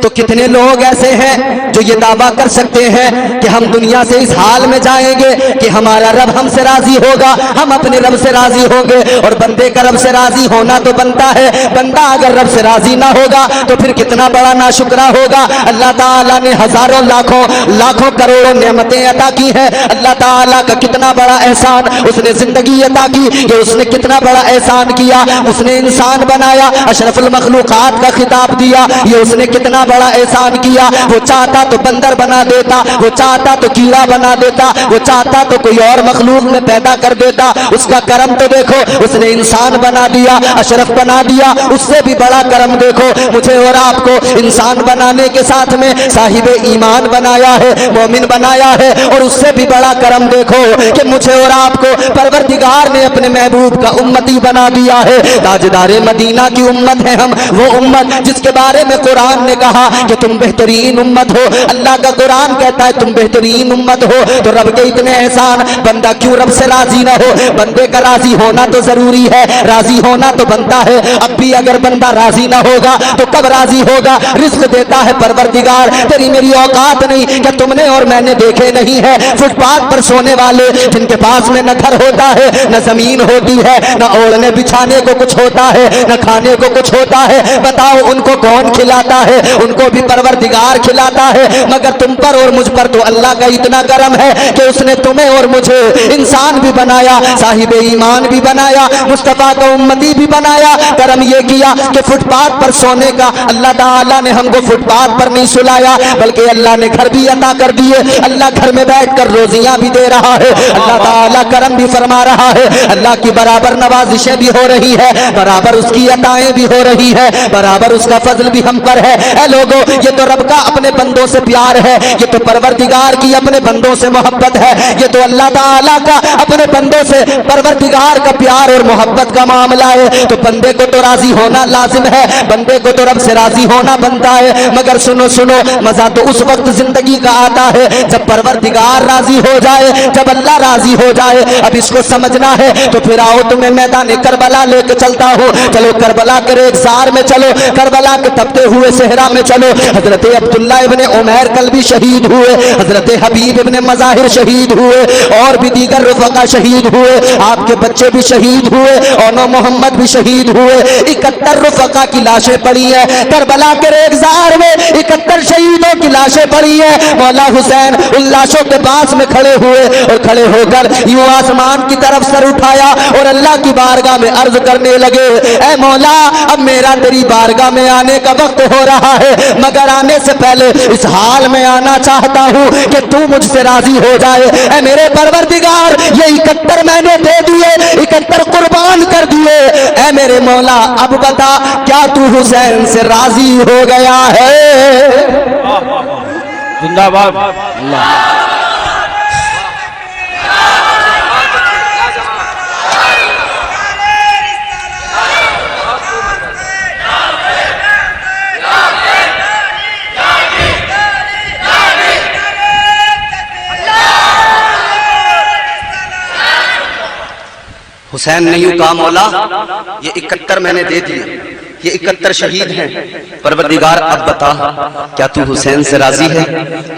Speaker 1: तो कितने लोग ऐसे हैं जो ये दावा कर सकते हैं कि हम दुनिया से इस हाल में जाएंगे कि हमारा रब हमसे राजी होगा, हम अपने रब से राजी होंगे। और बंदे का रब से राजी होना तो बनता है, बंदा अगर रब से राजी ना होगा तो फिर कितना बड़ा नाशुक्रा होगा। अल्लाह ताला ने हजारों लाखों करोड़ों नेमतें अता की है। अल्लाह ताला का कितना बड़ा एहसान, उसने जिंदगी अता की, ये उसने कितना बड़ा एहसान किया। उसने इंसान बनाया, अशरफुल मखलूकात का खिताब दिया, ये उसने कितना बड़ा एहसान किया। वो चाहता तो बंदर बना देता, वो चाहता तो कीड़ा बना देता, वो चाहता तो कोई और मखलूक में पैदा कर देता। उसका करम तो देखो, उसने इंसान बना दिया, अशरफ बना दिया। उससे भी बड़ा करम देखो, मुझे और आपको इंसान बनाने के साथ में साहिब ईमान बनाया है, मोमिन बनाया है। और उससे भी बड़ा करम देखो कि मुझे और आपको परवरदिगार ने अपने महबूब का उम्मती बना दिया है। ताजदारे मदीना की उम्मत है हम, वो उम्मत जिसके बारे में कुरान ने कहा कि तुम बेहतरीन उम्मत हो। अल्लाह का कुरान कहता है तुम बेहतरीन उम्मत हो। तो रब के इतने एहसान, बंदा क्यों रब से राजी ना हो? बंदे का राजी होना तो जरूरी है, राजी होना तो बनता है। अब भी अगर बंदा राजी ना होगा तो कब राजी होगा? रिस्क देता है परवरदिगार, तेरी मेरी औकात नहीं। क्या तुमने और मैंने देखे नहीं है फुटपाथ पर सोने वाले जिनके पास में न घर होता है, न जमीन होती है, न ओढ़ने बिछाने को कुछ होता है, न खाने को कुछ होता है? बताओ उनको कौन खिलाता है? उनको भी परवरदिगार खिलाता है। मगर तुम पर और मुझ पर तो अल्लाह का इतना करम है कि उसने तुम्हें और मुझे इंसान भी बनाया, साहिब ईमान भी बनाया, मुस्तफा का उम्मती भी बनाया। करम यह किया कि फुटपाथ पर सोने का अल्लाह ताला ने हमको फुटपाथ पर नहीं सुलाया, बल्कि अल्लाह ने घर भी अता कर दिए। अल्लाह घर में बैठकर रोजियां भी दे रहा है, अल्लाह ताला करम भी फरमा रहा है। अल्लाह की बराबर नवाजिशें भी हो रही है, बराबर उसकी अताएं भी हो रही है, बराबर उसका फजल भी हम पर है। ऐ लोगों, ये तो रब का अपने बंदों से प्यार है, ये तो परवरदिगार की अपने बंदों से मोहब्बत है, ये तो अल्लाह ताला का अपने बंदों से परवरदिगार का प्यार और मोहब्बत का मामला है। तो बंदे को तो राजी होना लाजिम है, बंदे को तो रब से राजी होना बनता है। मगर सुनो सुनो, मजा तो उस वक्त जिंदगी का आता है जब परवरदिगार राजी हो जाए, जब अल्लाह राजी हो जाए। अब इसको समझना है तो फिर आओ तुम्हें मैदान करबला लेके चलता हूँ। चलो करबला के रेगिस्तान में चलो, करबला के तपते हुए सहरा में चलो। हजरत अब्दुल्ला इब्ने उमैर कल भी शहीद हुए, हजरत हबीब इब्ने मज़ाहिर शहीद हुए, और भी दीगर रुफ़क़ा शहीद हुए, आपके बच्चे भी शहीद हुए, और मोहम्मद भी शहीद हुए। 71 रुफ़क़ा की लाशें पड़ी है करबला के रेगिस्तान में, 71 शहीदों की लाशें पड़ी है। मौला हुसैन उन लाशों के पास में खड़े हुए और खड़े होकर यूं आसमान की तरफ सर उठाया और अल्लाह की बारगाह में अर्ज करने
Speaker 3: करने लगे, ऐ मौला अब मेरा तेरी बारगाह में आने का वक्त हो रहा है, मगर आने से पहले इस हाल में आना चाहता हूँ कि तू मुझसे राजी हो जाए। ऐ मेरे परवरदिगार ये 71 मैंने दे दिए, 71 कुर्बान कर दिए, ऐ मेरे मौला अब बता क्या तू हुसैन से राजी हो गया है?
Speaker 4: जिंदाबाद।
Speaker 1: हुसैन ने यूं कहा, मौला ये 71 मैंने दे दिए, ये 71 शहीद हैं, परवरदिगार अब बता क्या तू हुसैन से राजी है?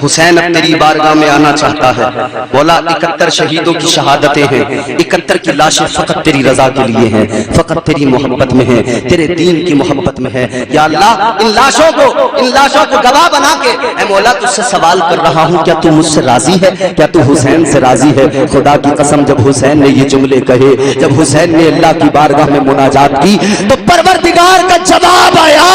Speaker 1: हुसैन अब तेरी बारगाह में आना चाहता है। मौला 71 शहीदों की शहादतें हैं, 71 की लाशें फकत तेरी रजा के लिए हैं, फकत तेरी मोहब्बत में है, तेरे दीन की मोहब्बत में है। या अल्लाह इन लाशों को गवाह बना के ऐ मौला तुझसे सवाल कर रहा हूँ, क्या तू मुझसे राजी है? क्या तू हुसैन से राजी है? खुदा की कसम जब हुसैन ने ये जुमले कहे, जब हुसैन ने अल्लाह की बारगाह में मुनाजात की तो परवरदिगार का जवाब आया,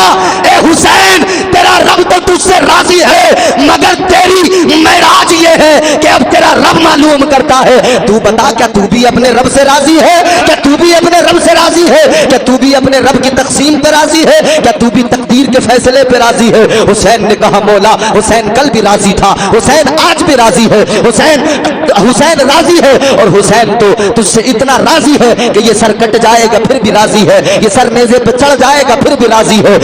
Speaker 1: ए हुसैन तेरा रब तो तुझसे राजी है, मगर तेरी मेराज ये है कि अब तेरा रब मालूम करता है। तू बता क्या तू भी अपने रब से राजी है? क्या तू भी अपने रब से राजी है? क्या तू भी अपने रब की तकसीम पे राजी है? क्या तू भी तकदीर के फैसले पे राजी है? हुसैन ने कहा, मौला हुसैन कल भी राजी था, हुसैन आज भी राजी है, हुसैन राजी है, और हुसैन तो तुझसे इतना राजी है कि ये सर कट जाएगा फिर भी राजी है, ये सर नेज़े पे चढ़ जाएगा फिर भी राजी है,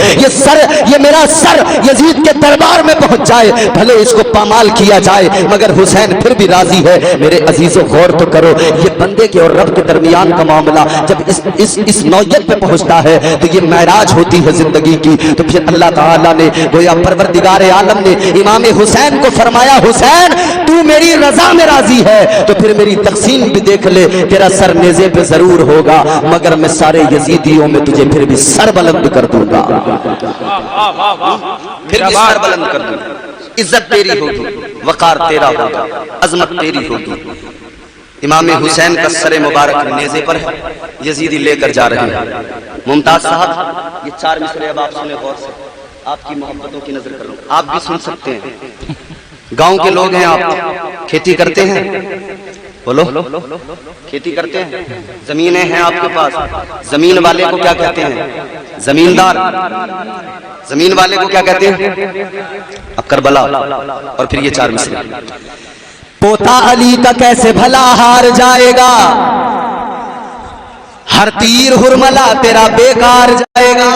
Speaker 1: ये मेरा सर यजीद के दरबार में पहुंच जाए, भले इसको पामाल किया जाए, मगर हुसैन फिर भी राजी है। मेरे अजीजों गौर तो करो, ये बंदे के और रब के दरमियान का मामला जब इस नौयत पे पहुंचता है तो ये महराज होती है जिंदगी की। तो फिर अल्लाह ताला ने गोया परवरदिगार आलम ने इमाम हुसैन को फरमाया, हुसैन तू मेरी रजा में राजी है तो फिर मेरी तकसीम भी देख ले, तेरा सर नेज़े पे जरूर होगा, मगर मैं सारे यजीदियों में तुझे फिर भी सर बुलंद कर दूंगा, फिर भी सर बुलंद कर दूंगा। इज्जत तेरी होगी, वकार तेरा होगा, अजमत तेरी होगी। इमाम हुसैन का सरे मुबारक नेज़े पर है, यजीदी लेकर जा रहे हैं। मुमताज साहब ये 4 मिसरे अब आप सुने गौर से, आपकी मोहब्बतों की नजर करो, आप भी सुन सकते हैं। गांव के लोग हैं, आप खेती करते हैं, बोलो खेती करते हैं, जमीनें हैं आपके पास, जमीन वाले को क्या कहते हैं? जमींदार। जमीन वाले को क्या कहते हैं? अब करबला। और फिर ये 4 मिसरे, पोता अली का कैसे भला हार जाएगा, हर तीर हुरमला तेरा बेकार जाएगा।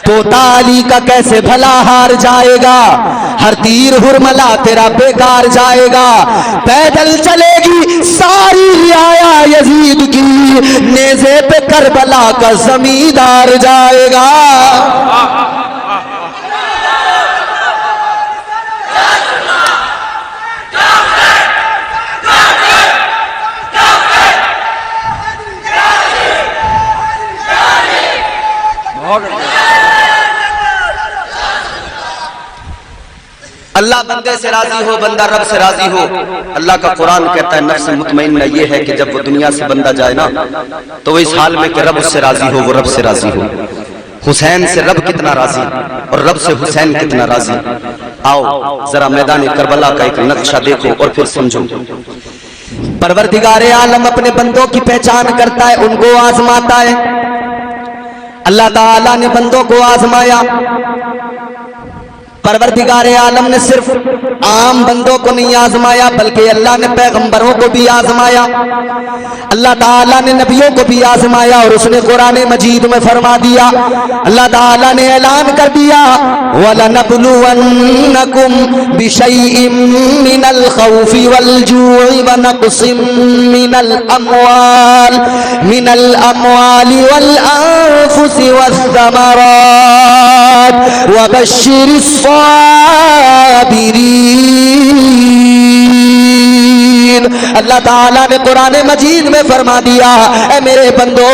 Speaker 1: पोता अली का कैसे भला हार जाएगा, हर तीर हुरमला तेरा बेकार जाएगा। पैदल चलेगी सारी रियाया यजीद की, नेज़े पे करबला का जमींदार जाएगा। अल्लाह बंदे से राजी हो, बंदा रब से राजी हो। अल्लाह का कुरान कहता है नफ्स मुतमइन्ना ये है कि जब वो दुनिया से बंदा जाए ना तो वो इस हाल में कि रब उससे राजी हो, वो रब से राजी हो। हुसैन से रब कितना राजी और रब से हुसैन कितना राजी। आओ जरा मैदान करबला का एक नक्शा देखो और फिर समझो। परवरदिगार आलम अपने बंदों की पहचान करता है, उनको आजमाता है। अल्लाह ताला ने बंदों को आजमाया। परवरदिगार आलम ने सिर्फ आम बंदों को नहीं आजमाया, बल्कि अल्लाह ने पैगंबरों को भी आजमाया, अल्लाह ताला ने नबियों को भी आजमाया। और उसने कुरान मजीद में फरमा दिया, अल्लाह ताला ने ऐलान कर दिया, वलनबलुवन्नकुम बिशैइन मिनल खौफि वल जूइ व नक़सिम मिनल अमवालि वल अनफुसि वस्समरात वबश्शिरिस साबिरीन।
Speaker 3: मजीद, अल्लाह ताला ने कुरान मजीद में फरमा दिया, ऐ मेरे बंदो,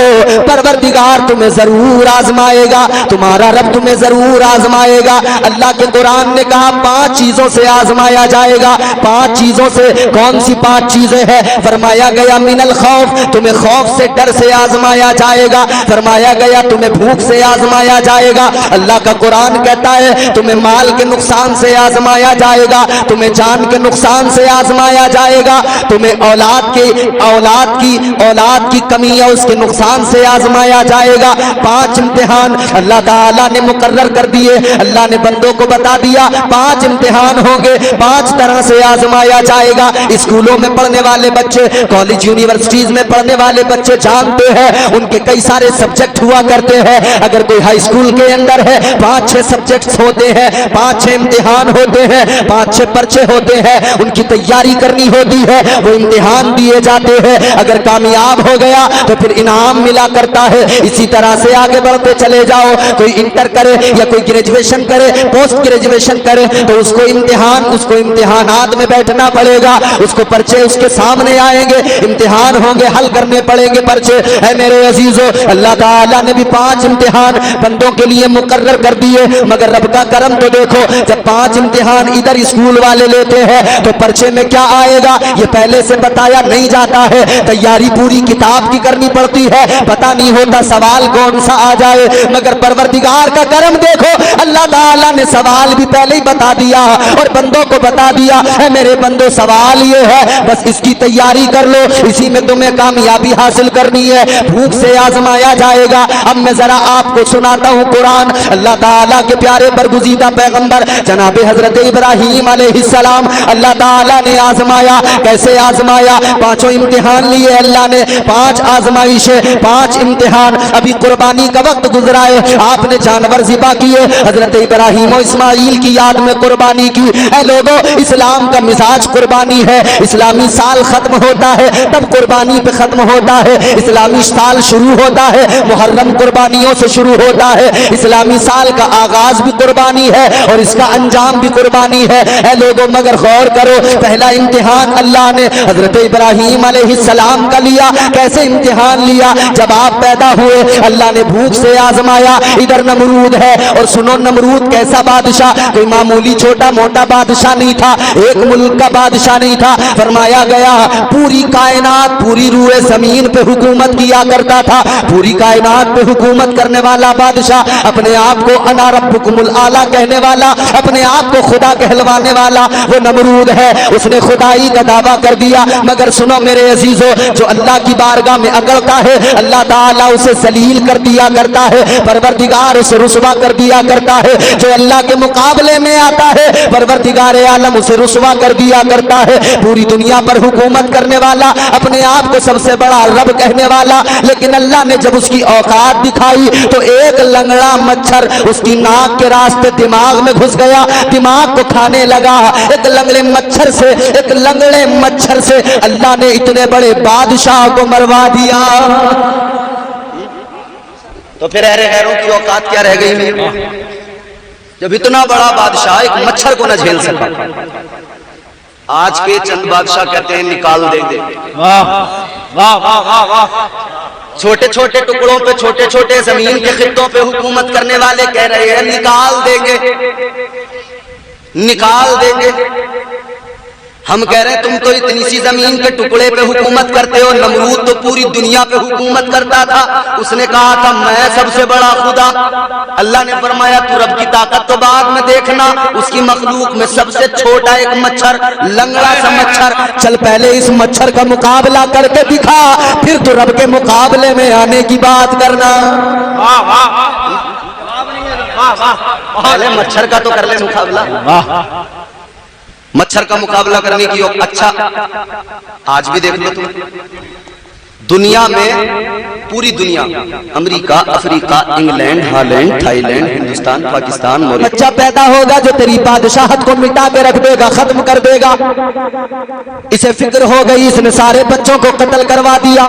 Speaker 3: परवरदिगार तुम्हें जरूर आजमाएगा, तुम्हारा रब तुम्हें जरूर आजमाएगा। अल्लाह के कुरान ने कहा 5 चीजों से आजमाया जाएगा। 5 चीजों से, कौन सी 5 चीजें हैं? फरमाया गया मिनल खौफ, तुम्हें खौफ से, डर से आजमाया जाएगा। फरमाया गया तुम्हें भूख से आजमाया जाएगा। अल्लाह का कुरान कहता है तुम्हें माल के नुकसान से आजमाया जाएगा, तुम्हें जान के नुकसान से आजमाया जाएगा, तुम्हें औलाद की कमी या उसके नुकसान से आजमाया जाएगा। 5 इम्तिहान अल्लाह ताला ने मुकर्रर कर दिए। अल्लाह ने बंदों को बता दिया 5 इम्तिहान होंगे, 5 तरह से आजमाया जाएगा। स्कूलों में पढ़ने वाले बच्चे, कॉलेज यूनिवर्सिटीज में पढ़ने वाले बच्चे जानते हैं उनके कई सारे सब्जेक्ट हुआ करते हैं। अगर कोई हाई स्कूल के अंदर है 5-6 सब्जेक्ट्स होते हैं, 5-6 इम्तिहान होते हैं, 5-6 पर्चे होते हैं, उनकी तैयारी करनी होती है, वो इम्तिहान दिए जाते हैं। अगर कामयाब हो गया तो फिर इनाम मिला करता है। इसी तरह से आगे बढ़ते चले जाओ, कोई इंटर करे या कोई ग्रेजुएशन करे, पोस्ट ग्रेजुएशन करे तो उसको इम्तिहानात में बैठना पड़ेगा, उसको पर्चे उसके सामने आएंगे, इम्तिहान होंगे, हल करने पड़ेंगे पर्चे। है मेरे अजीजों, अल्लाह ताला ने भी 5 इम्तिहान बंदों के लिए मुकर्रर कर दिए। मगर रब का करम तो देखो, जब 5 इम्तिहान इधर स्कूल वाले लेते हैं तो पर्चे में क्या आएगा ये पहले से बताया नहीं जाता है। तैयारी पूरी किताब की करनी पड़ती है, पता नहीं होता सवाल कौन सा आ जाए। मगर परवरदिगार का करम देखो, अल्लाह ताला ने सवाल भी पहले ही बता दिया और बंदों को बता दिया, है मेरे बंदो सवाल ये है, बस इसकी तैयारी कर लो, इसी में तुम्हें कामयाबी हासिल करनी है। भूख से आजमाया जाएगा। अब मैं जरा आपको सुनाता हूँ कुरान। अल्लाह ताला के प्यारे बरगुज़ीदा पैगंबर जनाब हजरत इब्राहीम अलैहिस्सलाम, अल्लाह ताला ने आजमाया। कैसे आजमाया? 5 इम्तिहान लिए अल्लाह ने, 5 आजमाइशें, 5 इम्तिहान। अभी कुर्बानी का वक्त गुजरा है, आपने जानवर ज़िबा किए, हजरत इब्राहीम और इस्माइल की याद में कुर्बानी की। ऐ लोगों, इस्लाम का मिजाज कुर्बानी है। इस्लामी साल खत्म होता है तब कुर्बानी पे खत्म होता है। इस्लामी साल शुरू होता है मुहर्रम कुर्बानियों से शुरू होता है। इस्लामी साल का आगाज भी कुर्बानी है और इसका अंजाम भी कुर्बानी है। ऐ लोगों, मगर गौर करो, पहला इम्तिहान अल्लाह ने हजरत इब्राहीम अलैहिस्सलाम का लिया। कैसे इम्तिहान लिया? जब आप पैदा हुए अल्लाह ने भूख से आजमाया। इधर नमरूद है, और सुनो नमरूद कैसा बादशाह, कोई मामूली छोटा मोटा बादशाह नहीं था, एक मुल्क का बादशाह नहीं था। फरमाया गया पूरी कायनात, पूरी रूए जमीन पे हुकूमत किया करता था। पूरी कायनात पे हुकूमत करने वाला बादशाह, अपने आप को अना रब्बुकुमुल आला कहने वाला, अपने आप को खुदा कहलवाने वाला वो नमरूद है। उसने खुदाई का दावा कर दिया। मगर सुनो मेरे अजीजों, जो अल्लाह की बारगाह में अकड़ता है अल्लाह ताला उसे जलील कर दिया करता है, परवरदिगार उसे रुसवा कर दिया करता है। जो अल्लाह के मुकाबले में आता है परवरदिगार आलम उसे रुसवा कर दिया करता है। पूरी दुनिया पर हुकूमत करने वाला, अपने आप को सबसे बड़ा रब कहने वाला, लेकिन अल्लाह ने जब उसकी औकात दिखाई तो एक लंगड़ा मच्छर उसकी नाक के रास्ते दिमाग में घुस गया, दिमाग को खाने लगा। एक लंगड़े मच्छर से अल्लाह ने इतने बड़े बादशाह को मरवा दिया। तो फिर गैरों की औकात क्या रह गई? जब इतना बड़ा बादशाह एक मच्छर को न झेल सका। आज के चंद बादशाह कहते हैं निकाल देंगे। वाह वाह वाह वाह वाह। छोटे छोटे टुकड़ों पे, छोटे छोटे जमीन के खित्तों पे हुकूमत करने वाले कह रहे हैं निकाल देंगे, निकाल देंगे। हम कह रहे हैं तुम तो इतनी सी जमीन के टुकड़े पे हुकूमत करते हो। नमरूद तो पूरी दुनिया पे हुकूमत करता था, उसने कहा था मैं सबसे बड़ा खुदा। अल्लाह ने फरमाया तू रब की ताकत तो बाद में देखना, उसकी मखलूक में सबसे छोटा एक मच्छर, लंगड़ा सा मच्छर, चल पहले इस मच्छर का मुकाबला करके दिखा, फिर तो रब के मुकाबले में आने की बात करना। पहले मच्छर का तो कर ले मुकाबला। मच्छर का मुकाबला करने की अच्छा आज भी देख लो तुम, दुनिया में पूरी दुनिया, America, Africa, England, Holland, Thailand, Hindustan, Pakistan, बच्चा पैदा होगा जो तेरी बादशाहत को मिटा के रख देगा, खत्म कर देगा। इसे फिक्र हो गई, इसने सारे बच्चों को कत्ल करवा दिया।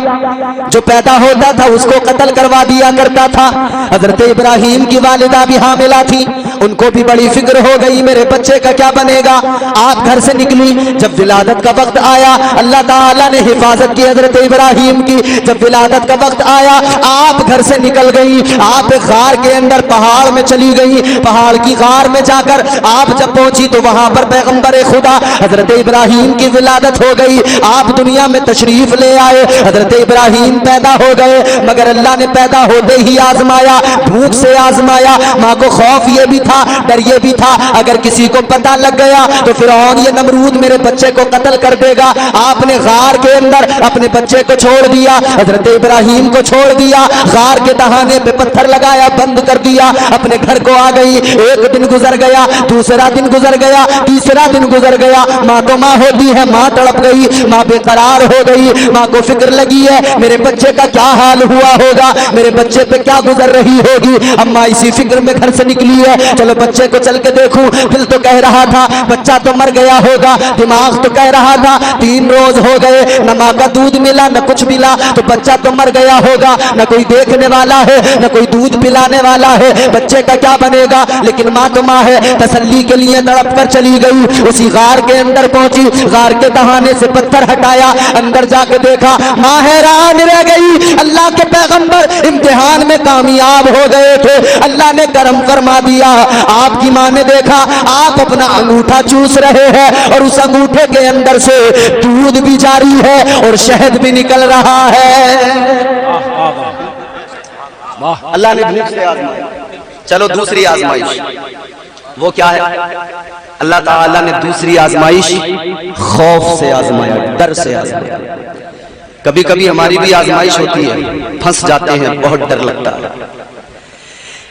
Speaker 3: जो पैदा होता था उसको कत्ल करवा दिया करता था। हजरत इब्राहीम की वालिदा भी हामिला थी उनको भी बड़ी फिक्र हो गई मेरे बच्चे का क्या बनेगा। आप घर से निकली, जब विलादत का वक्त आया अल्लाह ताला ने हिफाजत की हजरत इब्राहिम की। जब विलादत का वक्त आया आप घर से निकल गई, आप एक गार के अंदर पहाड़ में चली गई। पहाड़ की गार में जाकर आप जब पहुंची तो वहां पर पैगंबर खुदा हजरत इब्राहिम की विलादत हो गई। आप दुनिया में तशरीफ ले आए, हजरत इब्राहिम पैदा हो गए, मगर अल्लाह ने पैदा होते ही आजमाया, भूख से आजमाया। माँ को खौफ ये भी था, डर ये भी था, अगर किसी को पता लग गया तो फिरौन ये नमरूद मेरे बच्चे को कत्ल कर देगा। आपने गार के अंदर अपने बच्चे को छोड़ दिया, हजरत इब्राहिम को छोड़ दिया, गार के दहाने पे पत्थर लगाया, बंद कर दिया, अपने घर को आ गई। एक दिन गुजर गया, दूसरा दिन गुजर गया, तीसरा दिन गुजर गया। माँ तो माँ होती है, माँ तड़प गई, माँ बेकरार हो गई, माँ को फिक्र लगी है मेरे बच्चे का क्या हाल हुआ होगा, मेरे बच्चे पे क्या गुजर रही होगी। अम्मा इसी फिक्र में घर से निकली है, चलो बच्चे को चल के देखूं। दिल तो कह रहा था बच्चा तो मर गया होगा, दिमाग तो कह रहा था 3 रोज हो गए, न माँ का दूध मिला न कुछ मिला, तो बच्चा तो मर गया होगा, न कोई देखने वाला है न कोई दूध पिलाने वाला है, बच्चे का क्या बनेगा। लेकिन माँ तो माँ है, तसल्ली के लिए तड़प कर चली गई। उसी गार के अंदर पहुंची, गार के दहाने से पत्थर हटाया, अंदर जाके देखा, माँ हैरान रह गई। अल्लाह के पैगंबर इम्तिहान में कामयाब हो गए थे, अल्लाह ने करम फरमा दिया। आपकी माँ ने देखा आप अपना अंगूठा चूस रहे हैं और उस अंगूठे के अंदर से दूध भी जारी है और शहद भी निकल रहा है।
Speaker 1: अल्लाह ने भूख से आजमाया। चलो दूसरी आजमाइश, वो क्या है? अल्लाह ताला ने दूसरी आजमाइश खौफ से आजमाया, डर से आजमाया। कभी कभी हमारी भी आजमाइश होती है, फंस जाते हैं, बहुत डर लगता है,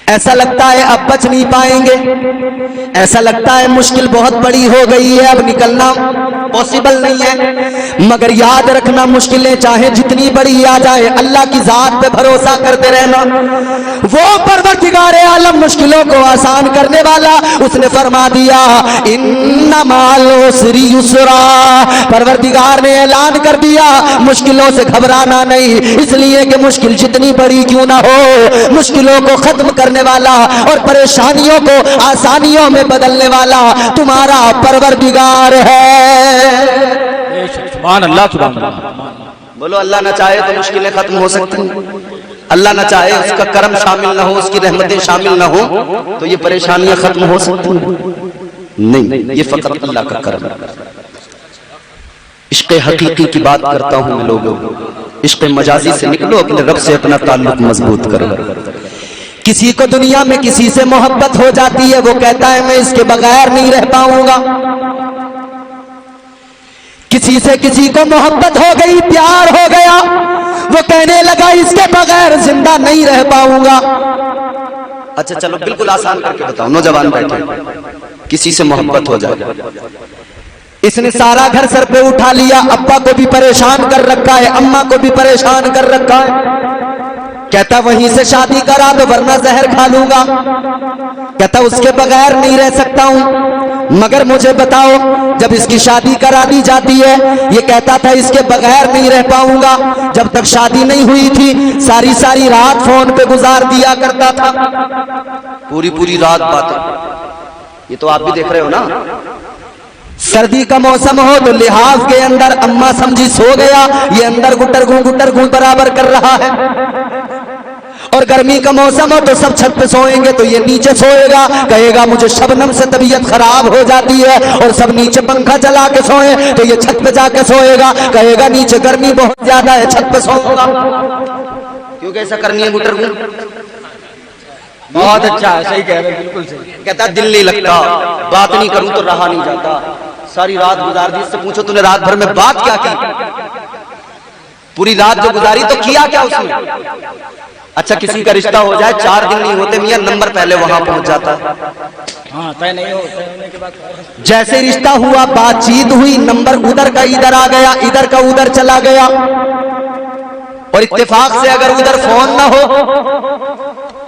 Speaker 3: ऐसा लगता है अब बच नहीं पाएंगे, ऐसा लगता है मुश्किल बहुत बड़ी हो गई है, अब निकलना पॉसिबल नहीं है। मगर याद रखना, मुश्किलें चाहे जितनी बड़ी आ जाए, अल्लाह की जात पे भरोसा करते रहना। वो परवरदिगार आलम मुश्किलों को आसान करने वाला, उसने फरमा दिया इन्ना माल उस्री युसरा। परवरदिगार ने ऐलान कर दिया मुश्किलों से घबराना नहीं, इसलिए कि मुश्किल जितनी बड़ी क्यों ना हो, मुश्किलों को खत्म करने वाला और परेशानियों को आसानियों में बदलने वाला तुम्हारा परवरदिगार है।
Speaker 2: सुभान अल्लाह, सुभान अल्लाह।
Speaker 1: बोलो अल्लाह न चाहे तो मुश्किलें खत्म हो सकती हैं, अल्लाह न चाहे उसका करम शामिल ना हो, उसकी रहमतें शामिल ना हो तो ये परेशानियां खत्म हो सकती हैं नहीं, ये फकत अल्लाह का करम है। इश्क़ हकीकी की बात करता हूं मैं लोगों, इश्क़ मजाजी से निकलो, अपने रब से अपना ताल्लुक मजबूत करो।
Speaker 3: किसी को दुनिया में किसी से मोहब्बत हो जाती है, वो कहता है मैं इसके बगैर नहीं रह पाऊंगा। किसी से किसी को मोहब्बत हो गई, प्यार हो गया, वो कहने लगा इसके बगैर जिंदा नहीं रह पाऊंगा।
Speaker 1: अच्छा चलो बिल्कुल आसान करके बताओ, नौजवान बैठे, किसी से मोहब्बत हो जाए,
Speaker 3: इसने सारा घर सर पे उठा लिया, अब्बा को भी परेशान कर रखा है, अम्मा को भी परेशान कर रखा है। कहता वहीं से शादी करा दो वरना जहर खा लूंगा। कहता उसके बगैर नहीं रह सकता हूं, मगर मुझे बताओ जब इसकी शादी करा दी जाती है, ये कहता था इसके बगैर नहीं रह पाऊंगा। जब तक शादी नहीं हुई थी सारी सारी रात फोन पे गुजार दिया करता था,
Speaker 1: पूरी पूरी रात बातें। ये तो आप भी देख रहे हो ना,
Speaker 3: सर्दी का मौसम हो तो लिहाज के अंदर अम्मा समझी सो गया, ये अंदर गुटर गूं बराबर कर रहा है। और गर्मी का मौसम हो तो सब छत पे सोएंगे तो ये नीचे सोएगा, कहेगा मुझे शबनम से तबीयत खराब हो जाती है। और सब नीचे पंखा चला के सोए तो ये छत पे जाके सोएगा, कहेगा नीचे गर्मी बहुत ज्यादा है, छत पे सोऊंगा।
Speaker 1: क्योंकि ऐसा करनी है गुटर गूं।
Speaker 2: बहुत अच्छा है, सही कह रहे हैं, बिल्कुल सही।
Speaker 1: कहता दिल नहीं लगता, बात नहीं करूं तो रहा नहीं जाता, सारी रात गुजार दी। इससे पूछो तूने रात भर में बात क्या की, पूरी रात जो गुजारी तो किया क्या उसने। अच्छा किसी का रिश्ता हो जाए, 4 दिन नहीं होते मियां नंबर पहले वहां पहुंच जाता है।
Speaker 2: हाँ, तय नहीं होने के बाद
Speaker 3: जैसे रिश्ता हुआ, बातचीत हुई, नंबर उधर का इधर आ गया, इधर का उधर चला गया। और इत्तेफाक से अगर उधर फोन ना हो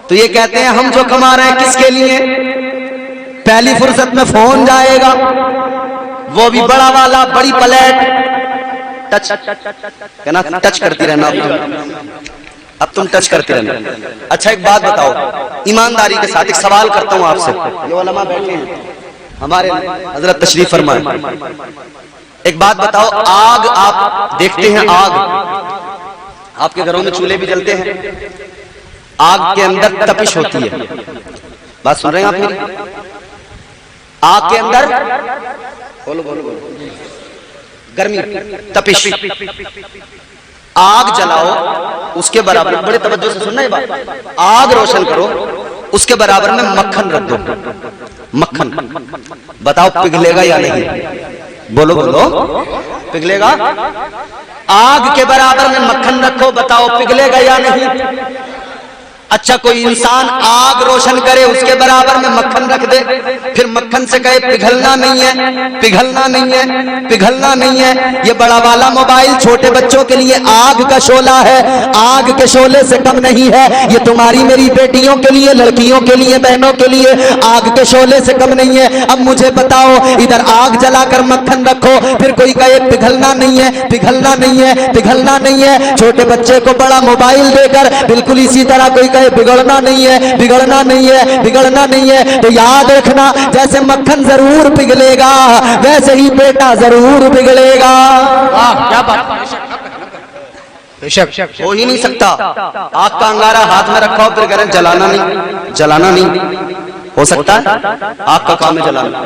Speaker 3: तो ये कहते हैं हम जो कमा रहे हैं किसके लिए, पहली फुर्सत में फोन जाएगा, वो भी बड़ा वाला, बड़ी प्लेट, टच कहना, टच करती रहना।
Speaker 1: अब तुम टच करते रहना। अच्छा एक बात बताओ, ईमानदारी के साथ एक सवाल करता हूं आपसे, ये उलमा बैठे हैं हमारे, हजरत तशरीफ फरमाए। एक बात बताओ, आग आप देखते हैं, आग आपके घरों में चूल्हे भी जलते हैं, आग के अंदर तपिश होती है, बात सुन रहे हैं आप मेरी? आग के अंदर बोलो बोलो बोलो, गर्मी, तपिश, आग जलाओ उसके बराबर, बड़े तवज्जो से सुनना ये बात, आग रोशन करो उसके बराबर में मक्खन रख दो, मक्खन, बताओ पिघलेगा या नहीं? बोलो बोलो, पिघलेगा? आग के बराबर में मक्खन रखो, बताओ पिघलेगा या नहीं? अच्छा कोई इंसान आग रोशन करे उसके बराबर में मक्खन रख दे, फिर मक्खन से कहे पिघलना नहीं है, पिघलना नहीं है, पिघलना नहीं है। ये बड़ा वाला मोबाइल छोटे बच्चों के लिए आग का शोला है, आग के शोले से कम नहीं है। ये तुम्हारी मेरी बेटियों के लिए, लड़कियों के लिए, बहनों के लिए आग के शोले से कम नहीं है। अब मुझे बताओ, इधर आग जलाकर मक्खन रखो, फिर कोई कहे पिघलना नहीं है, पिघलना नहीं है, पिघलना नहीं है। छोटे बच्चे को बड़ा मोबाइल देकर बिल्कुल इसी तरह कोई बिगड़ना नहीं है, बिगड़ना नहीं है, बिगड़ना नहीं है। तो याद रखना, जैसे मक्खन जरूर पिघलेगा वैसे ही बेटा जरूर पिघलेगा।
Speaker 2: क्या बात, बेशक
Speaker 1: हो ही नहीं सकता। आग का अंगारा हाथ में रखा हो फिर कह रहे जलाना नहीं, जलाना नहीं, हो सकता है? आग का काम है जलाना,